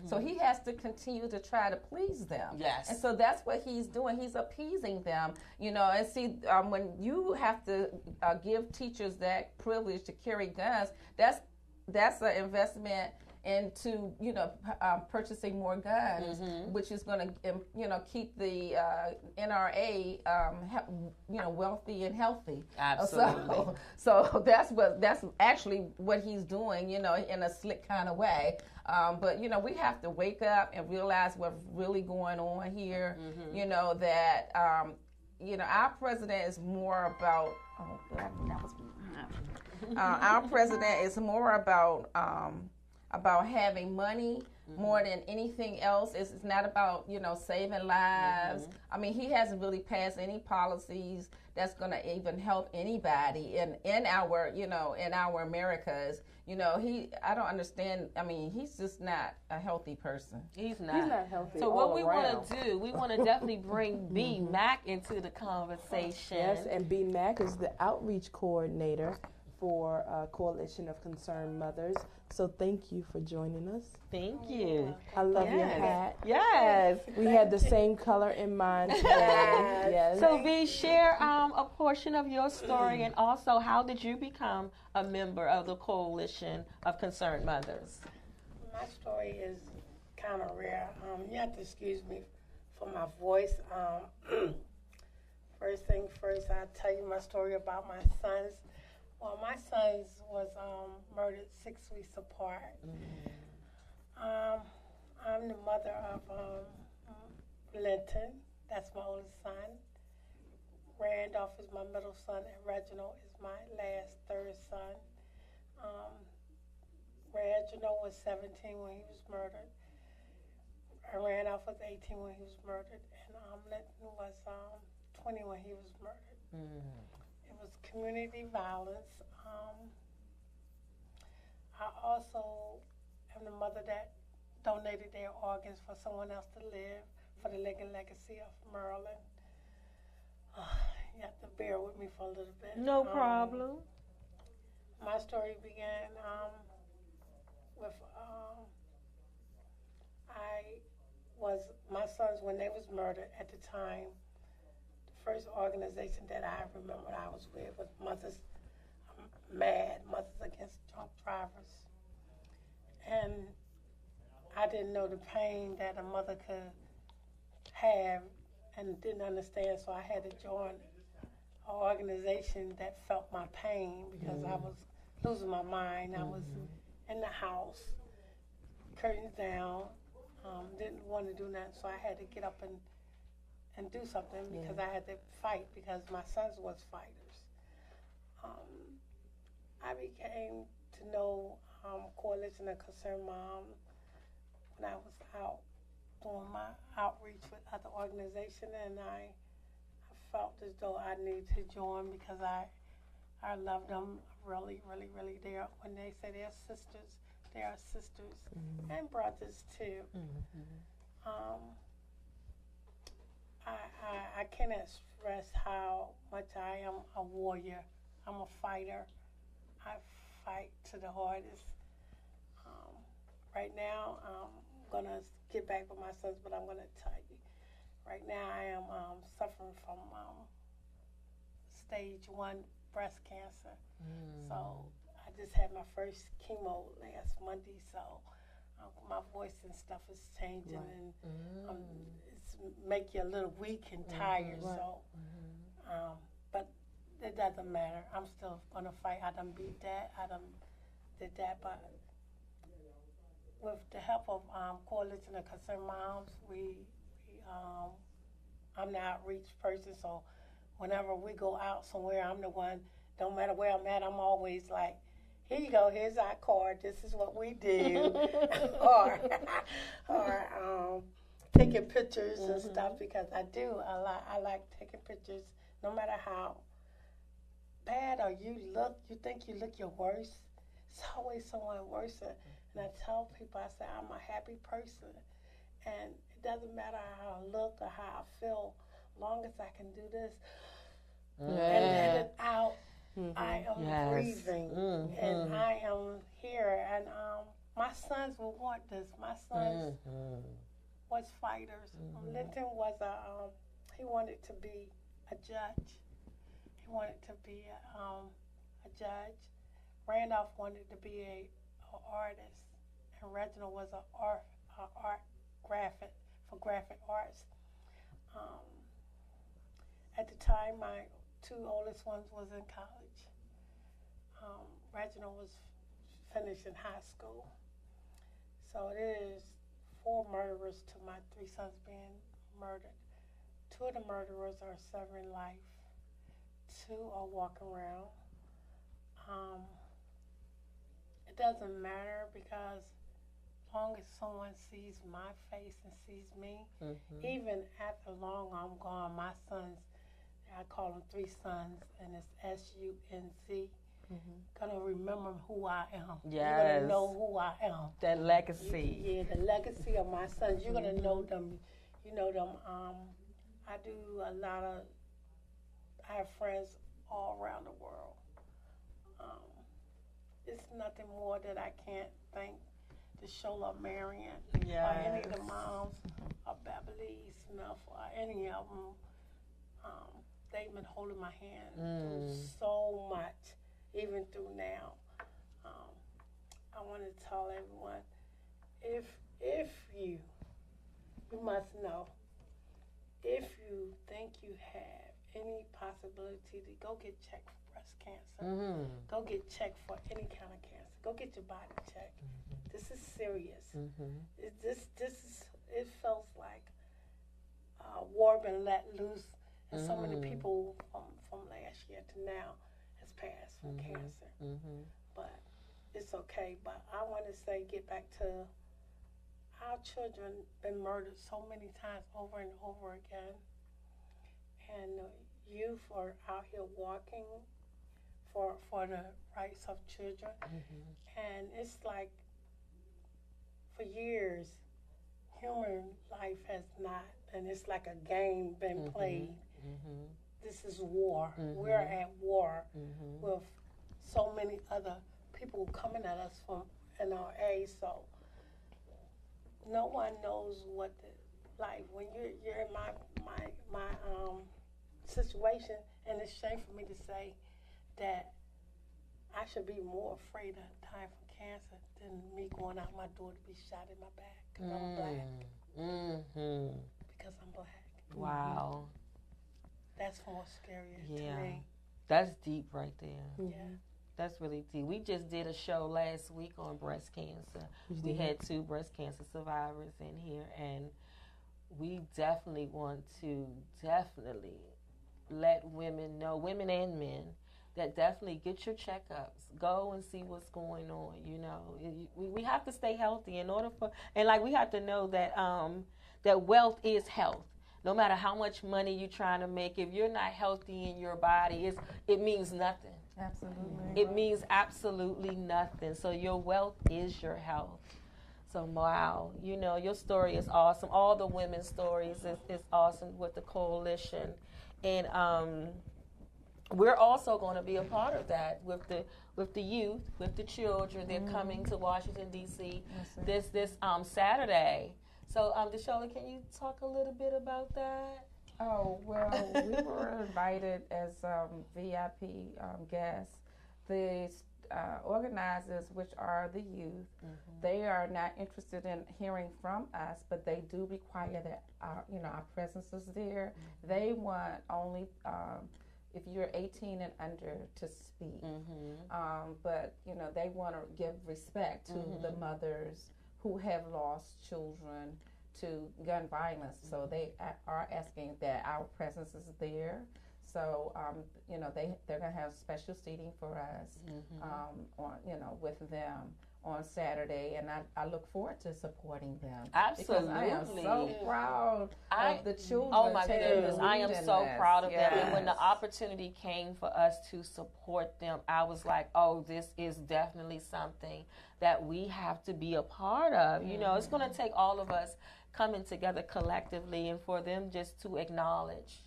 So he has to continue to try to please them. Yes. And so that's what he's doing. He's appeasing them, and see, when you have to give teachers that privilege to carry guns, that's an investment into purchasing more guns, which is going to keep the NRA wealthy and healthy. Absolutely. So that's actually what he's doing, in a slick kind of way. But we have to wake up and realize what's really going on here. That our president is more about. Our president is more about having money more than anything else. It's not about, saving lives. I mean, he hasn't really passed any policies that's going to even help anybody in our, in our Americas. I don't understand. I mean, he's just not a healthy person. He's not. He's not healthy. So what we want to do, we want to definitely bring B. Mack into the conversation. Yes, and B. Mack is the outreach coordinator for Coalition of Concerned Mothers. So thank you for joining us. Thank you. I love your hat. Yes. We had the same color in mind today. Yes. So B, share a portion of your story, and also how did you become a member of the Coalition of Concerned Mothers? My story is kind of rare. You have to excuse me for my voice. First thing first, I'll tell you my story about my sons. Well, my sons was murdered 6 weeks apart. I'm the mother of Linton. That's my oldest son. Randolph is my middle son, and Reginald is my third son. Reginald was 17 when he was murdered. Randolph was 18 when he was murdered, and Linton was 20 when he was murdered. It was community violence. I also am the mother that donated their organs for someone else to live, for the legacy of Maryland. You have to bear with me for a little bit. No problem. My story began with my sons, when they was murdered at the time, first organization that I remember I was with was Mothers Against Drunk Drivers. And I didn't know the pain that a mother could have and didn't understand, so I had to join an organization that felt my pain because I was losing my mind. I was in the house, curtains down, didn't want to do nothing, so I had to get up and do something because I had to fight because my sons was fighters. I became to know Coalition of Concerned Moms when I was out doing my outreach with other organizations, and I felt as though I needed to join because I love them really, really, really. When they say they're sisters, they are sisters and brothers too. I cannot express how much I am a warrior. I'm a fighter. I fight to the hardest. Right now, I'm going to get back with my sons, but I'm going to tell you. Right now, I am suffering from stage 1 breast cancer. So I just had my first chemo last Monday, so my voice and stuff is changing, and it's make you a little weak and tired. So, but it doesn't matter. I'm still going to fight. I done beat that. I done did that. But with the help of Coalition of Concerned Moms, I'm the outreach person. So whenever we go out somewhere, I'm the one, don't matter where I'm at, I'm always like, here you go, here's our card, this is what we do. or taking pictures and stuff, because I like taking pictures no matter how bad or you think you look your worst. It's always someone worse. And I tell people, I say, I'm a happy person. And it doesn't matter how I look or how I feel, long as I can do this and let it out. I am breathing, and I am here. And my sons will want this. My sons was fighters. Linton was he wanted to be a judge. He wanted to be a judge. Randolph wanted to be a artist, and Reginald was a graphic arts. At the time, my two oldest ones was in college. Reginald was finishing high school. So it is 4 murderers to my 3 sons being murdered. 2 of the murderers are serving life. 2 are walking around. It doesn't matter, because as long as someone sees my face and sees me, even after long I'm gone, my sons, I call them 3 sons, and it's SUNC, gonna remember who I am. Yes. You're gonna know who I am. That legacy. The legacy of my sons. You're gonna know them. You know them. I do a lot of. I have friends all around the world. It's nothing more that I can't thank C.DeShola, Marion, or any of the moms, or Beverly Smith, or any of them. They've been holding my hand through so much, even through now. I want to tell everyone, if you must know, if you think you have any possibility to go get checked for breast cancer, go get checked for any kind of cancer, go get your body checked. This is serious. It feels like war been let loose, and so many people from last year to now has passed from cancer. But it's okay. But I want to say, get back to our children been murdered so many times over and over again, and youth are out here walking for the rights of children, and it's like for years human life has not, and it's like a game been played. This is war. We're at war with so many other people coming at us from in our age. So no one knows what the life when you're in my situation, and it's shame for me to say that I should be more afraid of dying from cancer than me going out my door to be shot in my back because I'm black. Because I'm black. Wow. That's more scary to me. That's deep right there. Yeah. That's really deep. We just did a show last week on breast cancer. We had 2 breast cancer survivors in here, and we definitely want to let women know, women and men, that definitely get your checkups. Go and see what's going on. You know, we have to stay healthy in order for, and like we have to know that that wealth is health. No matter how much money you're trying to make, if you're not healthy in your body, it means nothing. Absolutely. It means absolutely nothing. So your wealth is your health. So wow, you know, your story is awesome. All the women's stories is awesome with the coalition. And we're also going to be a part of that with the youth, with the children. They're coming to Washington, D.C. this Saturday. So, C.DeShola, can you talk a little bit about that? Oh, well, we were invited as VIP guests. The organizers, which are the youth, they are not interested in hearing from us, but they do require that our presence is there. They want only if you're 18 and under to speak. But, you know, they want to give respect to the mothers who have lost children to gun violence. So they are asking that our presence is there. So, you know, they're going to have special seating for us, on, you know, with them on Saturday, and I look forward to supporting them. Absolutely. Because I am so proud of the children. Oh my goodness, I am so proud of them. And when the Yes. opportunity came for us to support them, I was like, oh, this is definitely something that we have to be a part of. You know, it's going to take all of us coming together collectively, and for them just to acknowledge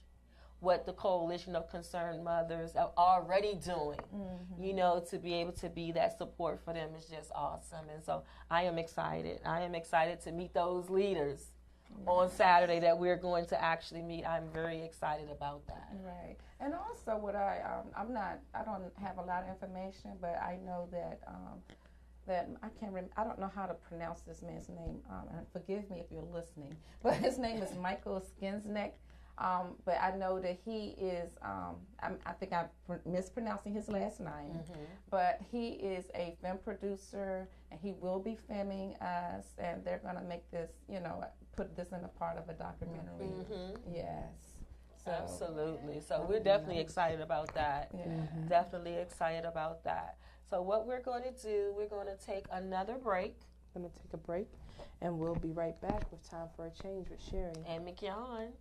what the Coalition of Concerned Mothers are already doing, you know, to be able to be that support for them is just awesome. And so I am excited. I am excited to meet those leaders on Saturday that we're going to actually meet. I'm very excited about that. Right. And also what I don't have a lot of information, but I know that I don't know how to pronounce this man's name, and forgive me if you're listening, but his name is Michael Skinsneck. But I know that he is, I think I'm mispronouncing his last name, but he is a film producer, and he will be filming us, and they're going to make this, you know, put this in a part of a documentary. Yes. So, absolutely. So we're definitely excited about that. Definitely excited about that. So what we're going to do, we're going to take another break. We're going to take a break, and we'll be right back with Time for a Change with Sherry and McKeon.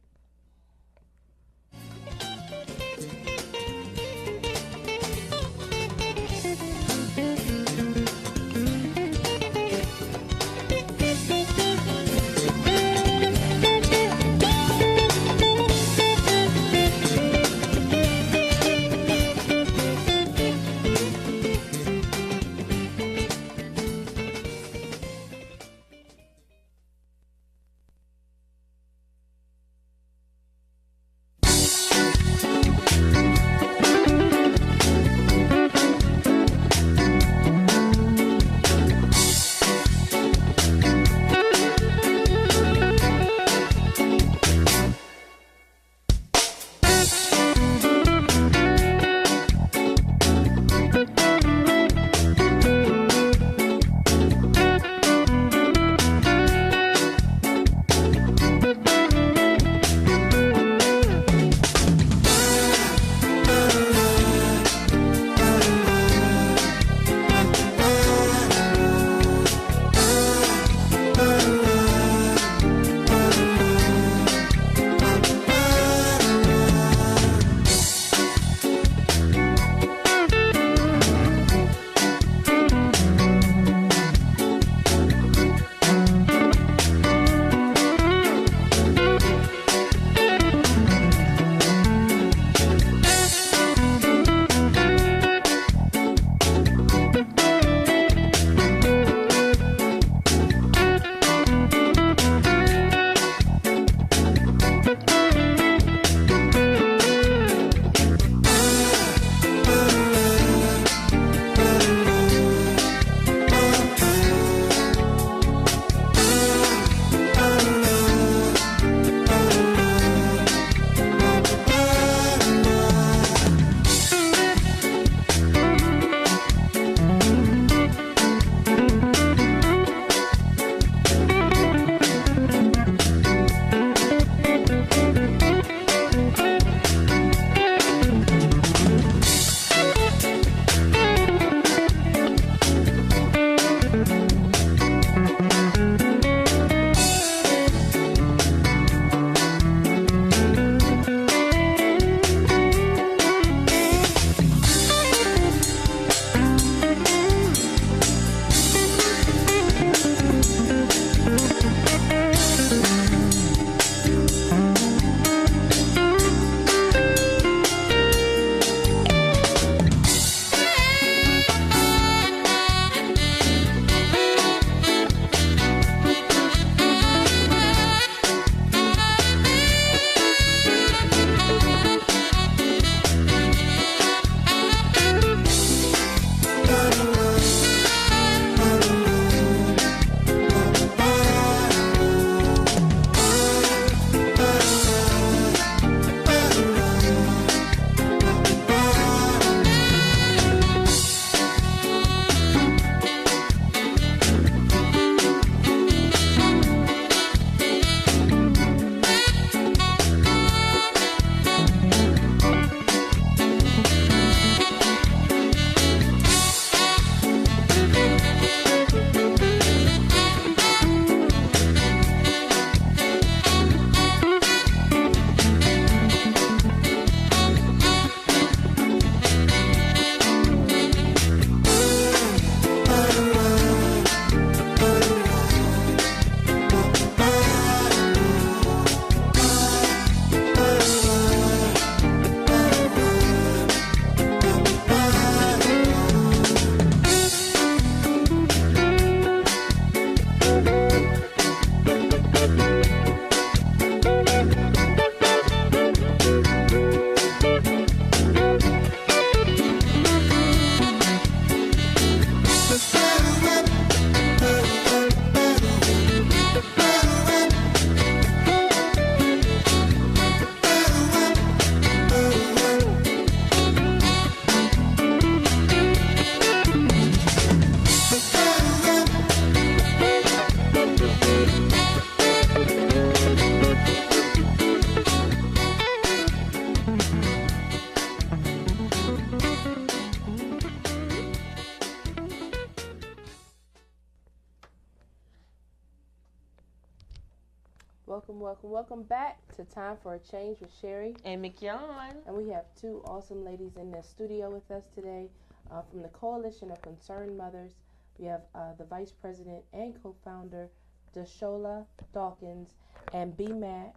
Welcome, welcome, welcome back to Time for a Change with Sherry and McYon. And we have two awesome ladies in the studio with us today from the Coalition of Concerned Mothers. We have the Vice President and Co-Founder, C.DeShola Dawkins, and Mack,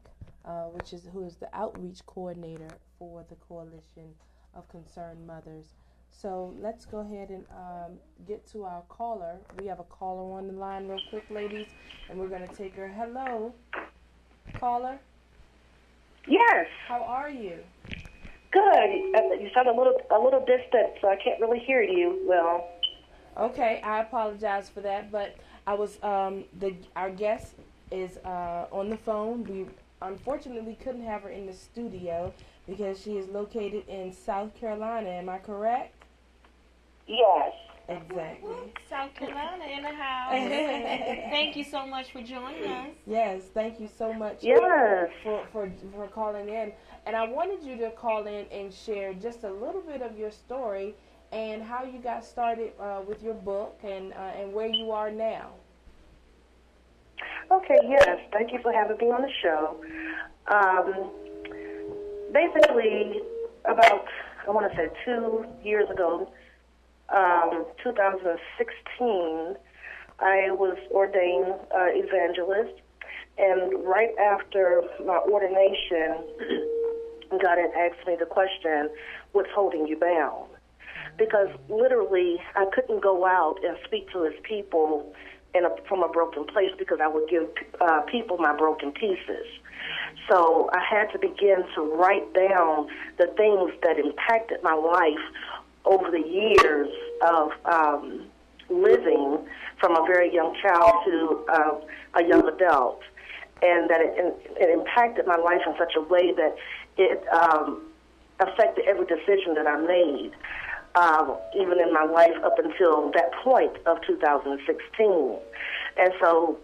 who is the Outreach Coordinator for the Coalition of Concerned Mothers. So let's go ahead and get to our caller. We have a caller on the line real quick, ladies, and we're going to take her. Hello, caller. Yes. How are you? Good. You sound a little distant, so I can't really hear you well. Okay, I apologize for that, but I was our guest is on the phone. We unfortunately couldn't have her in the studio because she is located in South Carolina. Am I correct? Yes. Exactly. South Carolina in the house. Thank you so much for joining us. Yes, thank you so much. Yes. For calling in. And I wanted you to call in and share just a little bit of your story and how you got started with your book and where you are now. Okay, yes. Thank you for having me on the show. Basically, about, I want to say 2 years ago, 2016, I was ordained evangelist, and right after my ordination, God had asked me the question, what's holding you bound? Because literally, I couldn't go out and speak to his people from a broken place because I would give people my broken pieces. So I had to begin to write down the things that impacted my life over the years of living from a very young child to a young adult, and that it impacted my life in such a way that it affected every decision that I made, even in my life up until that point of 2016. And so,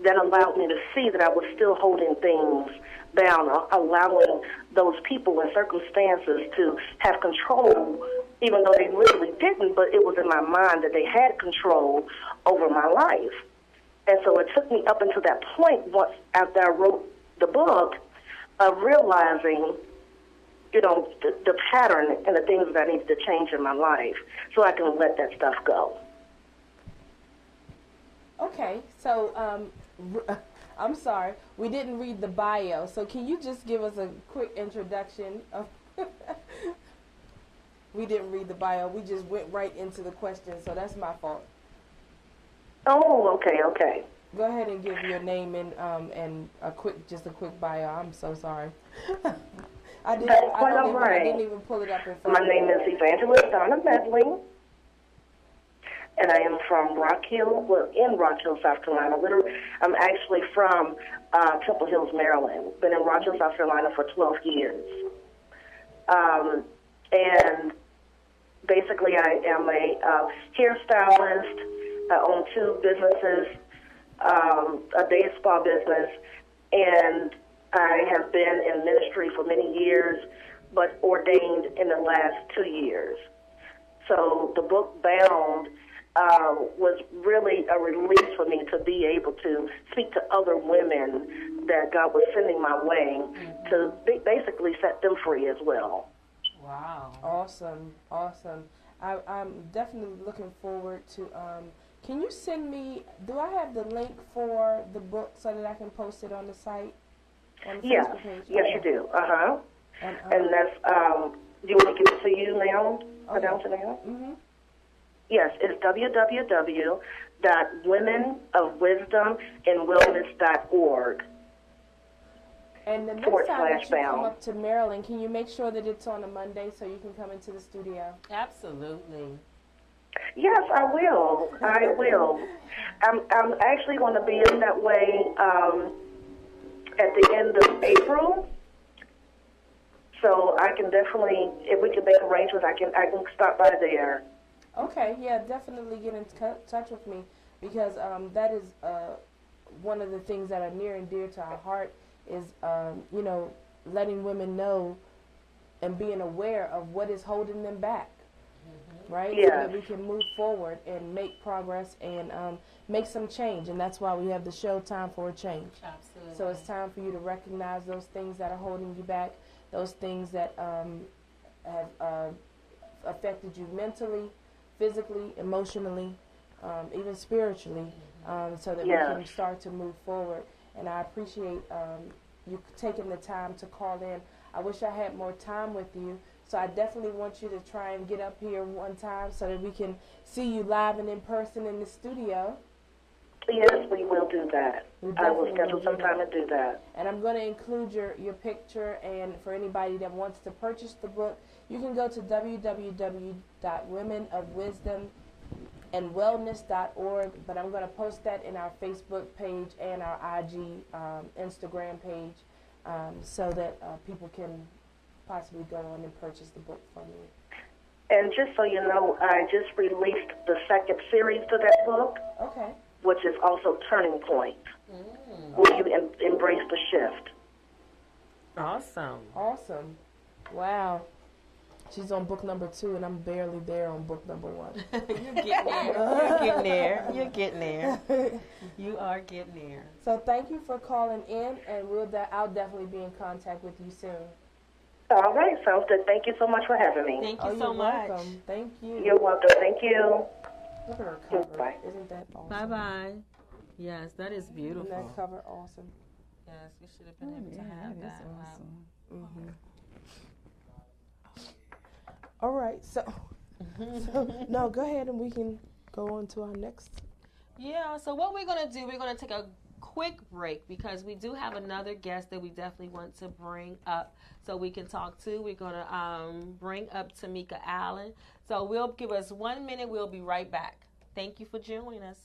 that allowed me to see that I was still holding things down, allowing those people and circumstances to have control, even though they literally didn't, but it was in my mind that they had control over my life. And so it took me up until that point, once after I wrote the book, of realizing, the pattern and the things that I needed to change in my life so I can let that stuff go. Okay, so I'm sorry, we didn't read the bio, so can you just give us a quick introduction of we didn't read the bio, we just went right into the question, so that's my fault. Oh, okay. Go ahead and give your name and a quick bio. I'm so sorry. I didn't even pull it up in front of me. My name is Evangelist Donna Medley, and I am from in Rock Hill, South Carolina. I'm actually from Temple Hills, Maryland. Been in Rock Hill, South Carolina for 12 years. And basically I am a hairstylist. I own 2 businesses, a day spa business, and I have been in ministry for many years, but ordained in the last 2 years. So the book Bound was really a release for me to be able to speak to other women that God was sending my way to basically set them free as well. Wow. Awesome. I'm definitely looking forward to, can you send me, do I have the link for the book so that I can post it on the site? On the Facebook page? Yes, you do. And that's, do you want me to give it to you now? Pronounce it now? Mm-hmm. Yes, it's www.womenofwisdominwellness.org. And the next time that you come up to Maryland, can you make sure that it's on a Monday so you can come into the studio? Absolutely. Yes, I will. I'm actually going to be in that way at the end of April. So I can definitely, if we can make arrangements, I can stop by there. Okay, yeah, definitely get in touch with me because that is one of the things that are near and dear to our heart is, letting women know and being aware of what is holding them back. right? Yes. So that we can move forward and make progress and make some change. And that's why we have the show, Time for a Change. Absolutely. So it's time for you to recognize those things that are holding you back, those things that have affected you mentally, physically, emotionally, even spiritually, so that we can start to move forward. And I appreciate you taking the time to call in. I wish I had more time with you, so I definitely want you to try and get up here one time so that we can see you live and in person in the studio. Yes, we will do that. I will schedule some time to do that. And I'm going to include your picture, and for anybody that wants to purchase the book, you can go to www.womenofwisdomandwellness.org, but I'm going to post that in our Facebook page and our IG Instagram page so that people can possibly go on and purchase the book from you. And just so you know, I just released the second series to that book. Okay. Which is also Turning Point. Will you embrace the shift? Awesome. Awesome. Wow. She's on book number 2, and I'm barely there on book number 1. You're getting there. You're getting there. You're getting there. You are getting there. So thank you for calling in, and I'll definitely be in contact with you soon. All right, sounds good. Thank you so much for having me. Thank you so much. Welcome. Thank you. You're welcome. Thank you. Look at her cover. Bye. Isn't that awesome? Bye-bye. Yes, that is beautiful. Isn't that cover awesome? Yes, we should have been able to have that. Awesome. All right, so no, go ahead and we can go on to our next. Yeah, so what we're going to do, we're going to take a quick break because we do have another guest that we definitely want to bring up so we can talk to. We're going to bring up Tameka Allen. So we'll give us 1 minute. We'll be right back. Thank you for joining us.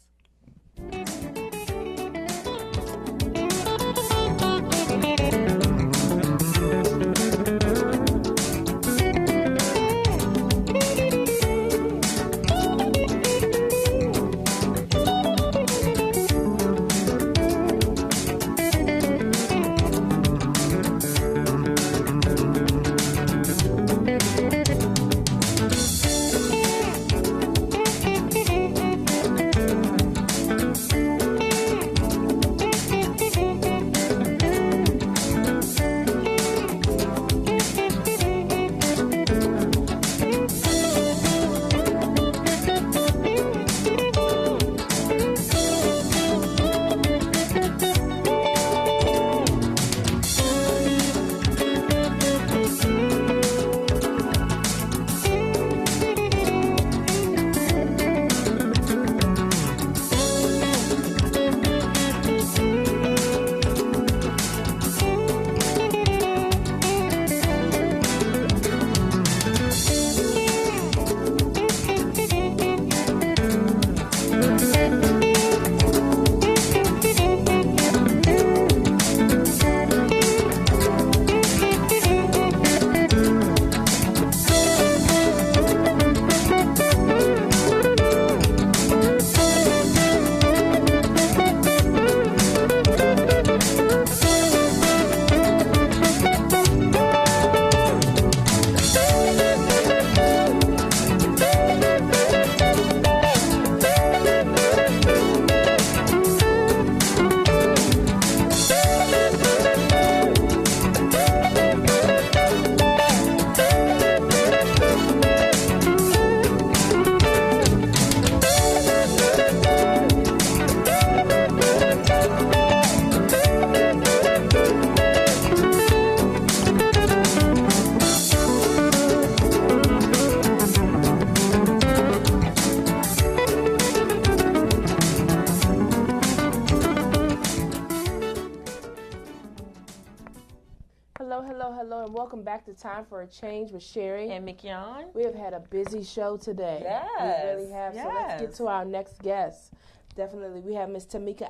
Hello, and welcome back to Time for a Change with Sherry and McYon. We have had a busy show today. Yes. We really have. So let's get to our next guest. Definitely, we have Miss Tameka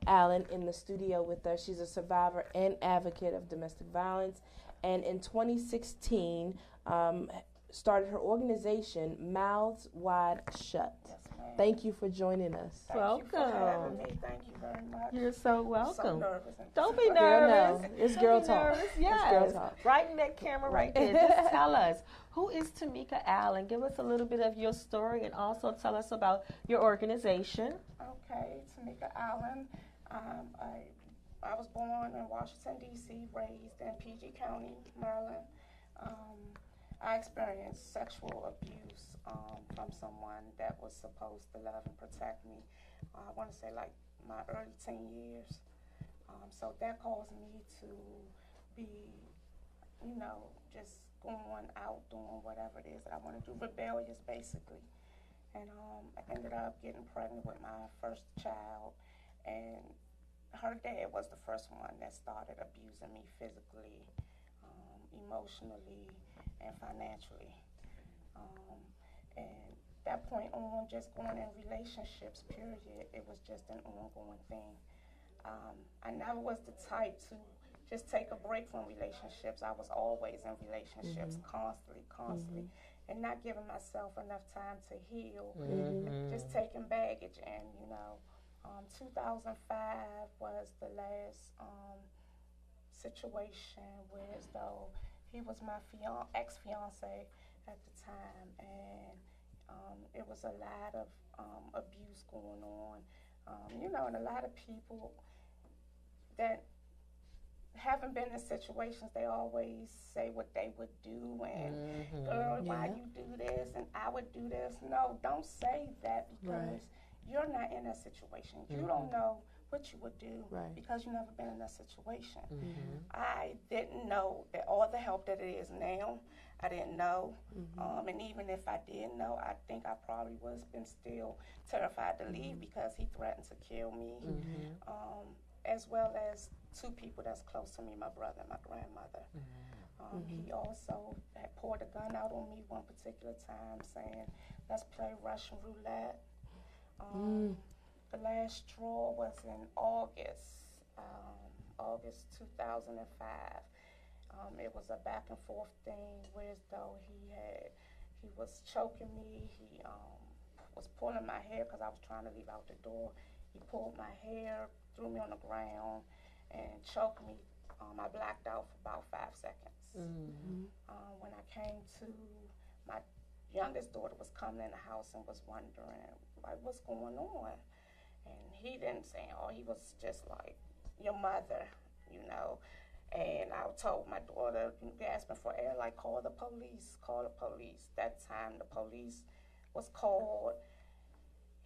Allen in the studio with us. She's a survivor and advocate of domestic violence, and in 2016, started her organization, Mouths Wide Shut. Yes, ma'am. Thank you for joining us. Thank you for having me. Thank you very much. You're so welcome. I'm so nervous. Don't be nervous. No, it's girl talk. Yes. It's girl talk. Right in that camera right there. Just tell us, who is Tameka Allen? Give us a little bit of your story and also tell us about your organization. Okay, Tameka Allen. I was born in Washington, D.C., raised in PG County, Maryland. I experienced sexual abuse from someone that was supposed to love and protect me. I want to say like my early teen years. So that caused me to be, just going out doing whatever it is that I want to do, rebellious basically. And I ended up getting pregnant with my first child, and her dad was the first one that started abusing me physically, emotionally, and financially. And that point on, just going in relationships, period, it was just an ongoing thing. I never was the type to just take a break from relationships. I was always in relationships, constantly, and not giving myself enough time to heal, just taking baggage. And 2005 was the last situation where, as though he was my ex-fiance at the time, and it was a lot of abuse going on, and a lot of people that haven't been in situations, they always say what they would do, and girl, why you do this, and I would do this. No, don't say that, because you're not in that situation. You don't know what you would do because you've never been in that situation. I didn't know that all the help that it is now, I didn't know. And even if I did know, I think I probably would have been still terrified to leave because he threatened to kill me, as well as two people that's close to me, my brother and my grandmother. He also had poured a gun out on me one particular time saying, let's play Russian roulette. The last straw was in August 2005. It was a back and forth thing where, as though he was choking me. He was pulling my hair because I was trying to leave out the door. He pulled my hair, threw me on the ground, and choked me. I blacked out for about 5 seconds. When I came to, my youngest daughter was coming in the house and was wondering, like, what's going on? And he didn't say, he was just like, your mother, And I told my daughter, gasping for air, like, call the police. That time the police was called.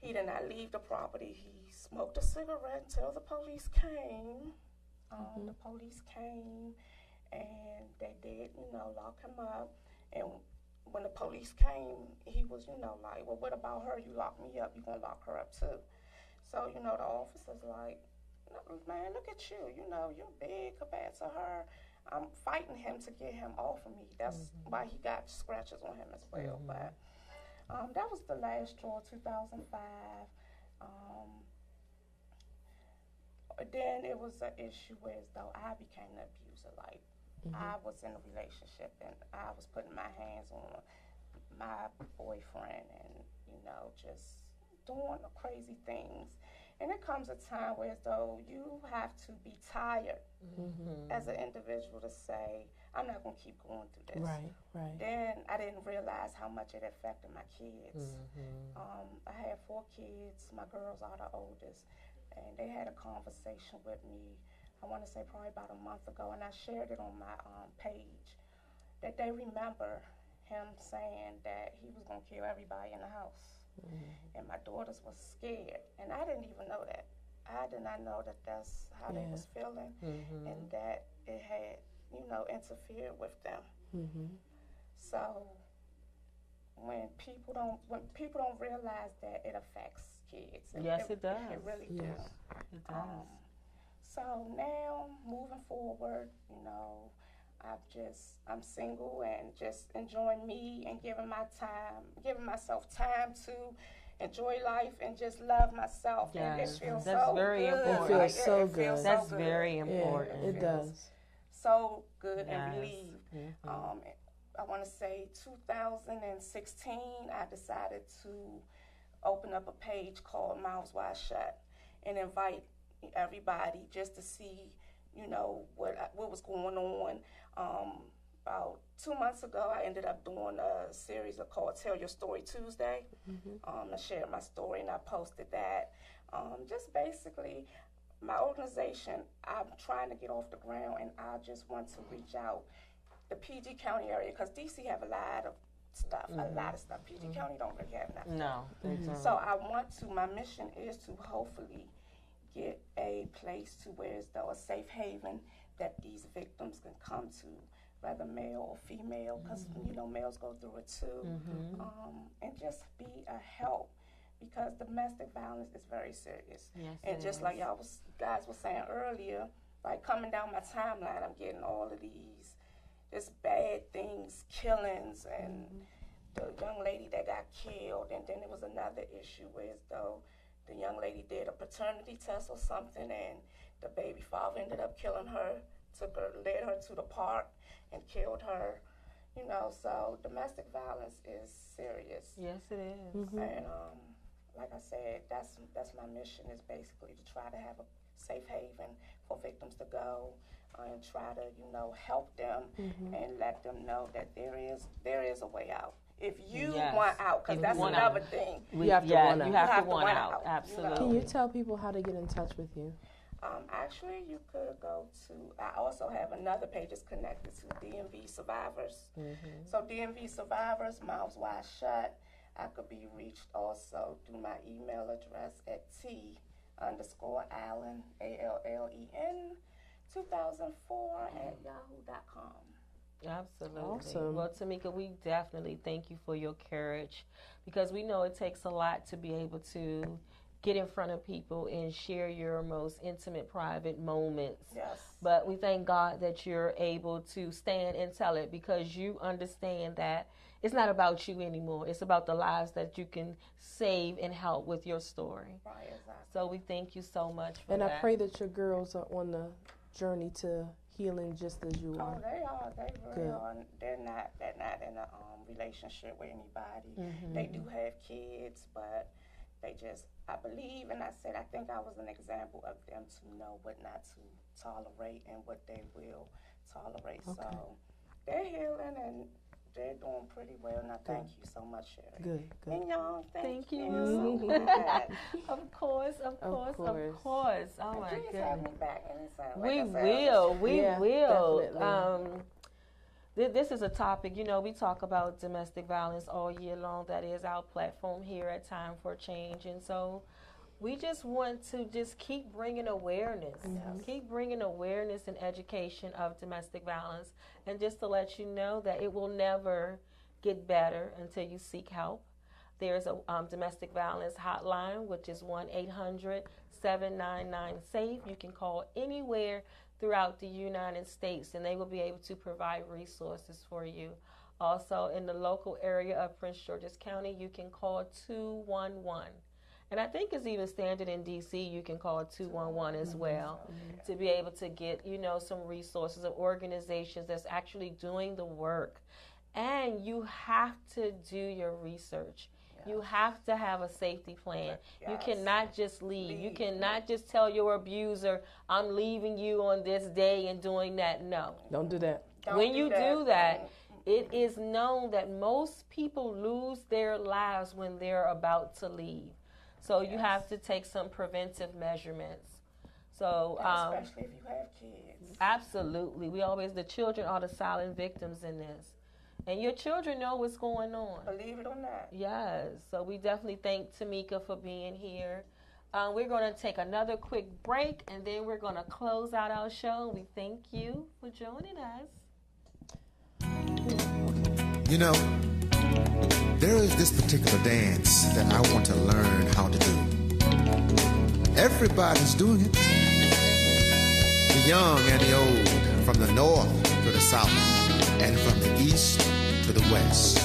He did not leave the property. He smoked a cigarette until the police came. The police came, and they did, lock him up. And when the police came, he was, like, well, what about her? You locked me up, you gonna lock her up too. So, the officer's like, man, look at you, you're big compared to her. I'm fighting him to get him off of me. That's why he got scratches on him as well. But that was the last straw, 2005. Then it was an issue where, as though I became an abuser. Like, I was in a relationship and I was putting my hands on my boyfriend and, just doing crazy things. And it comes a time where, as though you have to be tired as an individual to say, I'm not going to keep going through this. Right. Then I didn't realize how much it affected my kids. I had 4 kids. My girls are the oldest. And they had a conversation with me, I want to say probably about a month ago, and I shared it on my page, that they remember him saying that he was going to kill everybody in the house. And my daughters were scared, and I didn't even know that. I did not know that that's how they was feeling, and that it had, interfered with them. So when people don't realize that it affects kids, it does. It really does. It does. So now, moving forward, I'm single and just enjoying me and giving myself time to enjoy life and just love myself. Yes, and it feels that's so very good. important. It feels so good. That's very important. Yeah, it does. So good and relieved. I want to say 2016, I decided to open up a page called Mouths Wide Shut and invite everybody just to see, you know, what was going on. About 2 months ago, I ended up doing a series called Tell Your Story Tuesday. I shared my story and I posted that. Just basically, my organization, I'm trying to get off the ground, and I just want to reach out the PG County area, because DC have a lot of stuff, PG County don't really have nothing. No. So I want to, my mission is to hopefully get a place to where it's a safe haven that these victims can come to, whether male or female, because you know males go through it too, and just be a help, because domestic violence is very serious. Yes, and just like guys were saying earlier, like coming down my timeline, I'm getting all of these just bad things, killings, and the young lady that got killed, and then there was another issue where as though the young lady did a paternity test or something, and the baby father ended up killing her, led her to the park and killed her. You know, so domestic violence is serious. Yes, it is. And like I said, that's my mission, is basically to try to have a safe haven for victims to go and try to, you know, help them and let them know that there is a way out. If you want out, because that's another thing. You have to want out. Absolutely. You know? Can you tell people how to get in touch with you? Actually, you could go to, I also have another page that's connected to DMV survivors. So DMV survivors, Mouths Wide Shut. I could be reached also through my email address at T_Allen, ALLEN, 2004 at yahoo.com. Absolutely. Awesome. Well, Tameka, we definitely thank you for your courage, because we know it takes a lot to be able to get in front of people and share your most intimate, private moments. Yes. But we thank God that you're able to stand and tell it, because you understand that it's not about you anymore. It's about the lives that you can save and help with your story. Right, exactly. So we thank you so much for and that. I pray that your girls are on the journey to healing just as you are. Oh, they are. They really are. They're not in a relationship with anybody. They do have kids, but they just, I believe, and I think I was an example of them to know what not to tolerate and what they will tolerate. Okay. So they're healing and they're doing pretty well. And I thank you so much, Sherry. Good. And y'all, thank you. you. So much. Of course. Oh my Please goodness. have me back anytime. We Yeah, will. definitely. This is a topic, you know, we talk about domestic violence all year long. That is our platform here at Time for Change. And so we just want to just keep bringing awareness. Keep bringing awareness and education of domestic violence. And just to let you know that it will never get better until you seek help. There's a domestic violence hotline, which is 1-800-799-SAFE. You can call anywhere throughout the United States, and they will be able to provide resources for you. Also, in the local area of Prince George's County, you can call 211. And I think it's even standard in D.C., you can call 211 as well to be able to get, you know, some resources of organizations that's actually doing the work. And you have to do your research. You have to have a safety plan. You cannot just leave. You cannot just tell your abuser, I'm leaving you on this day and doing that. No. Don't do that. When you do that, it is known that most people lose their lives when they're about to leave. So you have to take some preventive measurements. So especially if you have kids. Absolutely. The children are the silent victims in this. And your children know what's going on. Believe it or not. Yes. So we definitely thank Tameka for being here. We're going to take another quick break, and then we're going to close out our show. We thank you for joining us. You know, there is this particular dance that I want to learn how to do. Everybody's doing it. The young and the old, from the north to the south, and from the east to the west.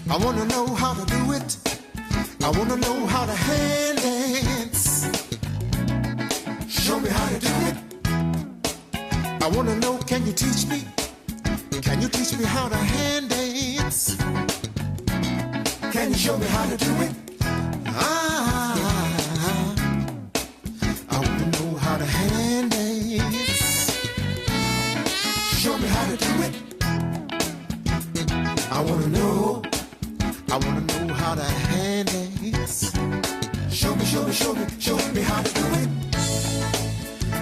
I want to know how to do it. I want to know how to hand dance. Show me how to do it. I want to know, can you teach me? Can you teach me how to hand dance? show me how to do it. I wanna know how to hand dance. Show me how to do it. I wanna know how to hand dance. Show me how to do it.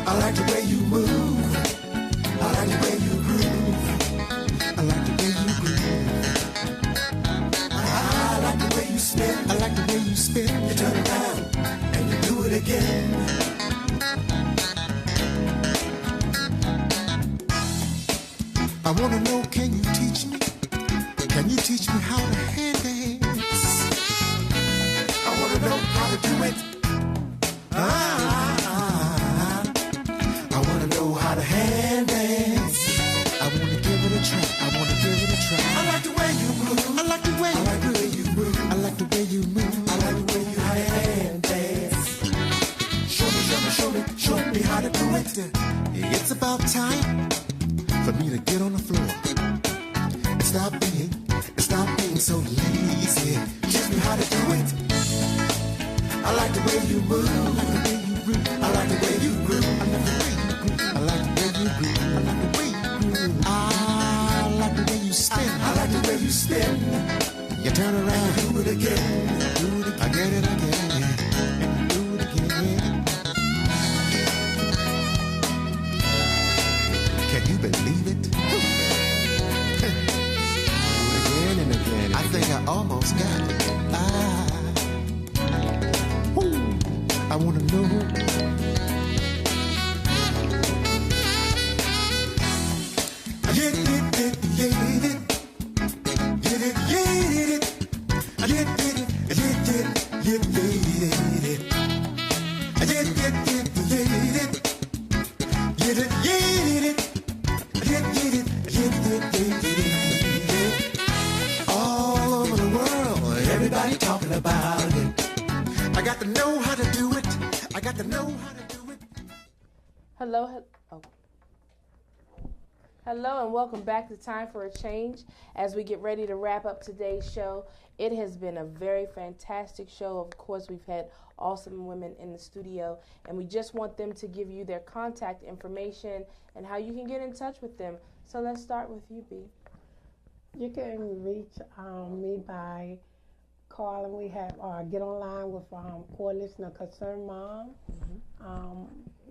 I like the way you move. I like the way you groove. I like the way you groove. I like the way you spin. I like the way you spin. You turn around and you do it again. I wanna know, can you teach me? Can you teach me how to hand dance? I wanna know how to do it. I wanna know how to hand dance. I wanna give it a try. I like the way you move. I like the way you move. I like the way you move. I like the way you hand dance. Show me how to do it. It's about time for me to get on the floor. Stop being so lazy. Teach me how to do it. I like the way you move. I like the way you groove. I like the way you groove. I like the way you groove. I like the way you groove. I like the way you spin. I like the way you spin. You turn around, do it again. Do it again and again. And do it again. Can you believe it? Do it again and again. I think I almost got it. I wanna know. All over the world, everybody talking about it. I got to know how to do it. I got to know how to do it. Hello, and welcome back to Time for a Change. As we get ready to wrap up today's show, it has been a very fantastic show. Of course, we've had awesome women in the studio, and we just want them to give you their contact information and how you can get in touch with them. So let's start with you, B. You can reach me by calling. We have get online with Coalition of Concerned Moms.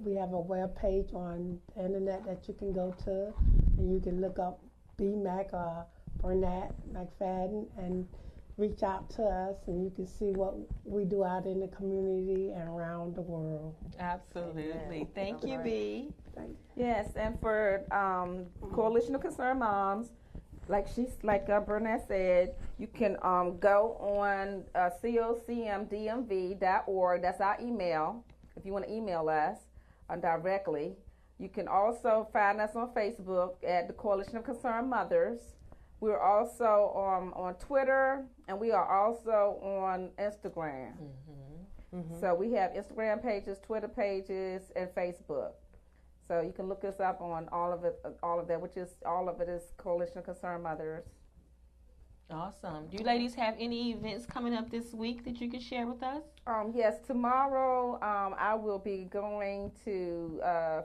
We have a web page on the internet that you can go to, and you can look up Mack or Burnett McFadden and reach out to us, and you can see what we do out in the community and around the world. Absolutely. Thank you, B. Thank you. Yes, and for Coalition of Concerned Moms, like Burnett said, you can go on cocmdmv.org. That's our email, if you want to email us directly. You can also find us on Facebook at the Coalition of Concerned Mothers. We're also on Twitter, and we are also on Instagram. So we have Instagram pages, Twitter pages, and Facebook. So you can look us up on all of that, which is all of it is Coalition of Concerned Mothers. Awesome. Do you ladies have any events coming up this week that you can share with us? Yes, tomorrow I will be going to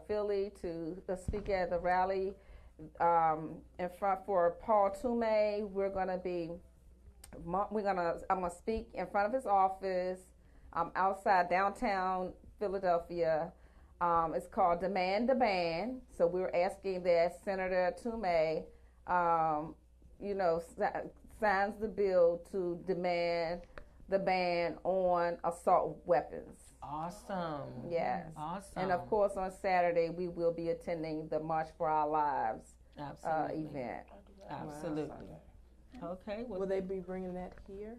Philly to speak at the rally in front for Paul Tameka. I'm gonna speak in front of his office outside downtown Philadelphia. It's called Demand the Ban. So we're asking that Senator Tameka, signs the bill to demand the ban on assault weapons. Awesome. Yes. Awesome. And of course, on Saturday we will be attending the March for Our Lives event. Absolutely. Okay. Will they be bringing that here?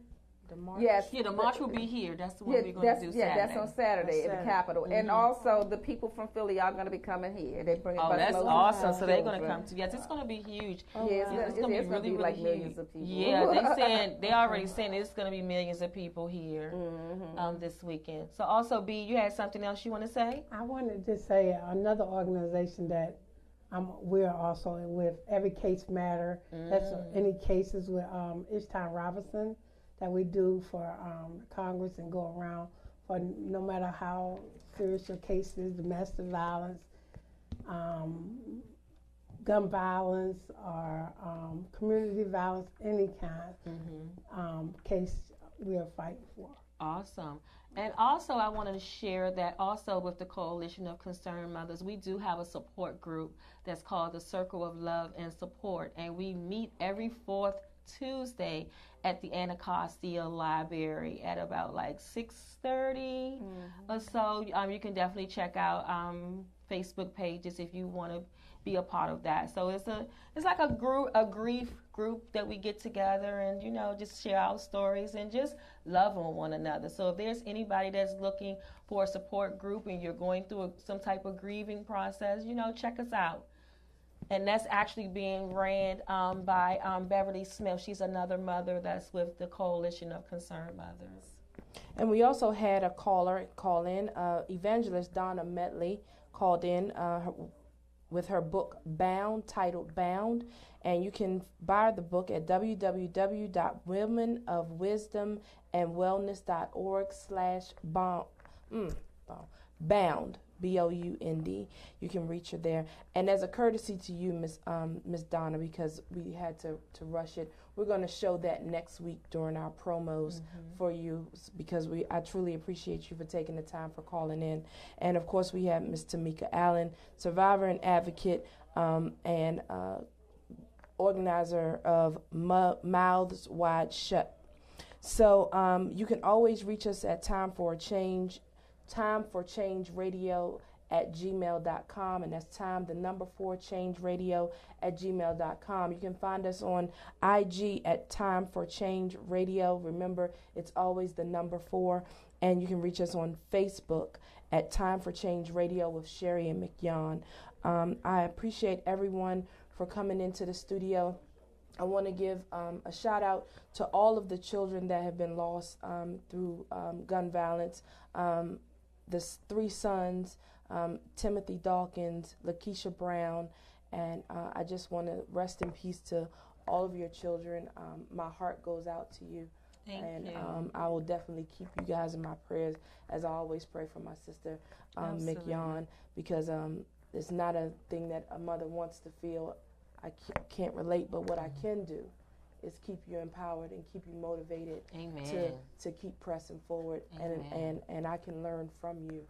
The march? Yes. Yeah, the march will be here. That's the one we're going to do Saturday. Yeah, that's on Saturday at the Capitol. And also the people from Philly are going to be coming here. They bring that's awesome. So they're going to come together. It's going to be huge. It's going to be really like huge. Millions of people. Yeah, they already saying it's going to be millions of people here this weekend. So also, B, you had something else you want to say? I wanted to say another organization that we're also with, Every Case Matter. That's any cases with Ishton Robinson that we do for Congress and go around for no matter how serious your case is, domestic violence, gun violence, or community violence, any kind case we are fighting for. Awesome. And also I wanted to share that also with the Coalition of Concerned Mothers, we do have a support group that's called the Circle of Love and Support, and we meet every fourth Tuesday at the Anacostia Library at about like 6:30 or so. You can definitely check out Facebook pages if you want to be a part of that. So it's like a grief group that we get together and just share our stories and just love on one another. So if there's anybody that's looking for a support group and you're going through some type of grieving process, check us out. And that's actually being ran by Beverly Smith. She's another mother that's with the Coalition of Concerned Mothers. And we also had a caller call in, evangelist Donna Metley called in with her book Bound, titled Bound. And you can buy the book at www.womenofwisdom.org/bound. BOUND. You can reach her there. And as a courtesy to you, Miss Donna, because we had to rush it, we're going to show that next week during our promos for you, because I truly appreciate you for taking the time for calling in. And of course, we have Miss Tameka Allen, survivor and advocate, and organizer of Mouths Wide Shut. So you can always reach us at Time for Change Radio at gmail.com, and that's time, the number 4, change radio at gmail.com. You can find us on IG at Time for Change Radio. Remember, it's always the number 4. And you can reach us on Facebook at Time for Change Radio with Sherry and McYon. I appreciate everyone for coming into the studio. I want to give a shout out to all of the children that have been lost through gun violence. The 3 sons, Timothy Dawkins, Lakeisha Brown, and I just want to rest in peace to all of your children. My heart goes out to you. Thank you. I will definitely keep you guys in my prayers, as I always pray for my sister, McYon, because it's not a thing that a mother wants to feel. I can't relate, but what I can do is keep you empowered and keep you motivated. Amen. to keep pressing forward. And I can learn from you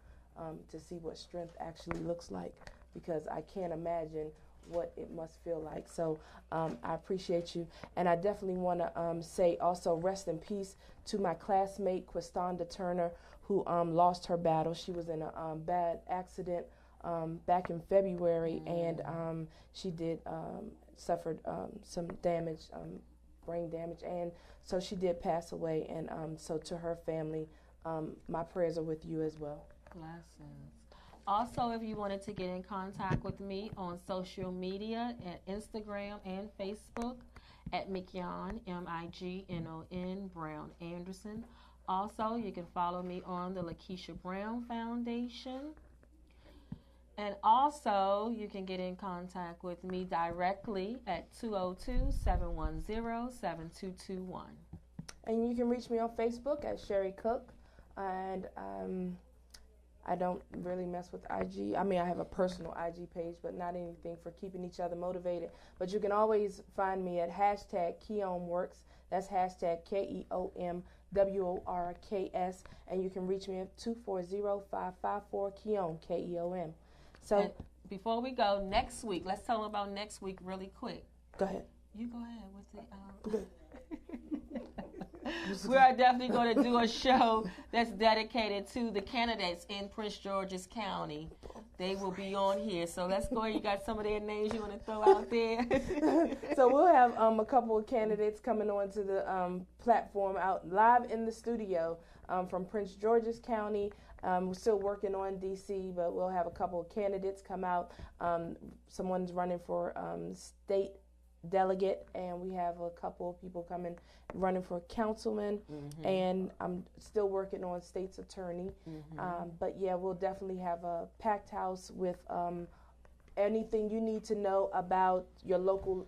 to see what strength actually looks like, because I can't imagine what it must feel like. So I appreciate you. And I definitely want to say also rest in peace to my classmate, Quistanda Turner, who lost her battle. She was in a bad accident back in February, and she did suffered some damage, brain damage, and so she did pass away. And so to her family, my prayers are with you as well. Blessings. Also, if you wanted to get in contact with me on social media at Instagram and Facebook at McYon, MIGNON Brown Anderson. Also, you can follow me on the Lakeisha Brown Foundation. And also, you can get in contact with me directly at 202-710-7221. And you can reach me on Facebook at Sherry Cook. And I don't really mess with IG. I mean, I have a personal IG page, but not anything for keeping each other motivated. But you can always find me at #KeomWorks. That's #KeomWorks. And you can reach me at 240-554-KEOM, KEOM. So and before we go, next week, let's tell them about next week really quick. Go ahead. You go ahead with the... We are definitely going to do a show that's dedicated to the candidates in Prince George's County. They will be on here. So let's go ahead. You got some of their names you want to throw out there? So we'll have a couple of candidates coming on to the platform out live in the studio from Prince George's County. We're still working on D.C., but we'll have a couple of candidates come out. Someone's running for state delegate, and we have a couple of people running for councilman, and I'm still working on state's attorney. But yeah, we'll definitely have a packed house with anything you need to know about your local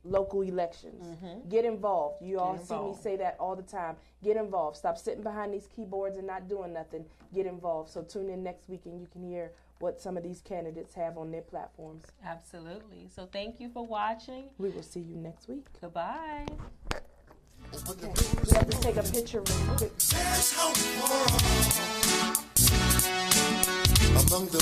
local elections. Get involved. You all see me say that all the time. Get involved. Stop sitting behind these keyboards and not doing nothing. Get involved. So tune in next week and you can hear what some of these candidates have on their platforms. Absolutely. So thank you for watching. We will see you next week. Goodbye. Okay. We have to take a picture real quick. There's hope for all among the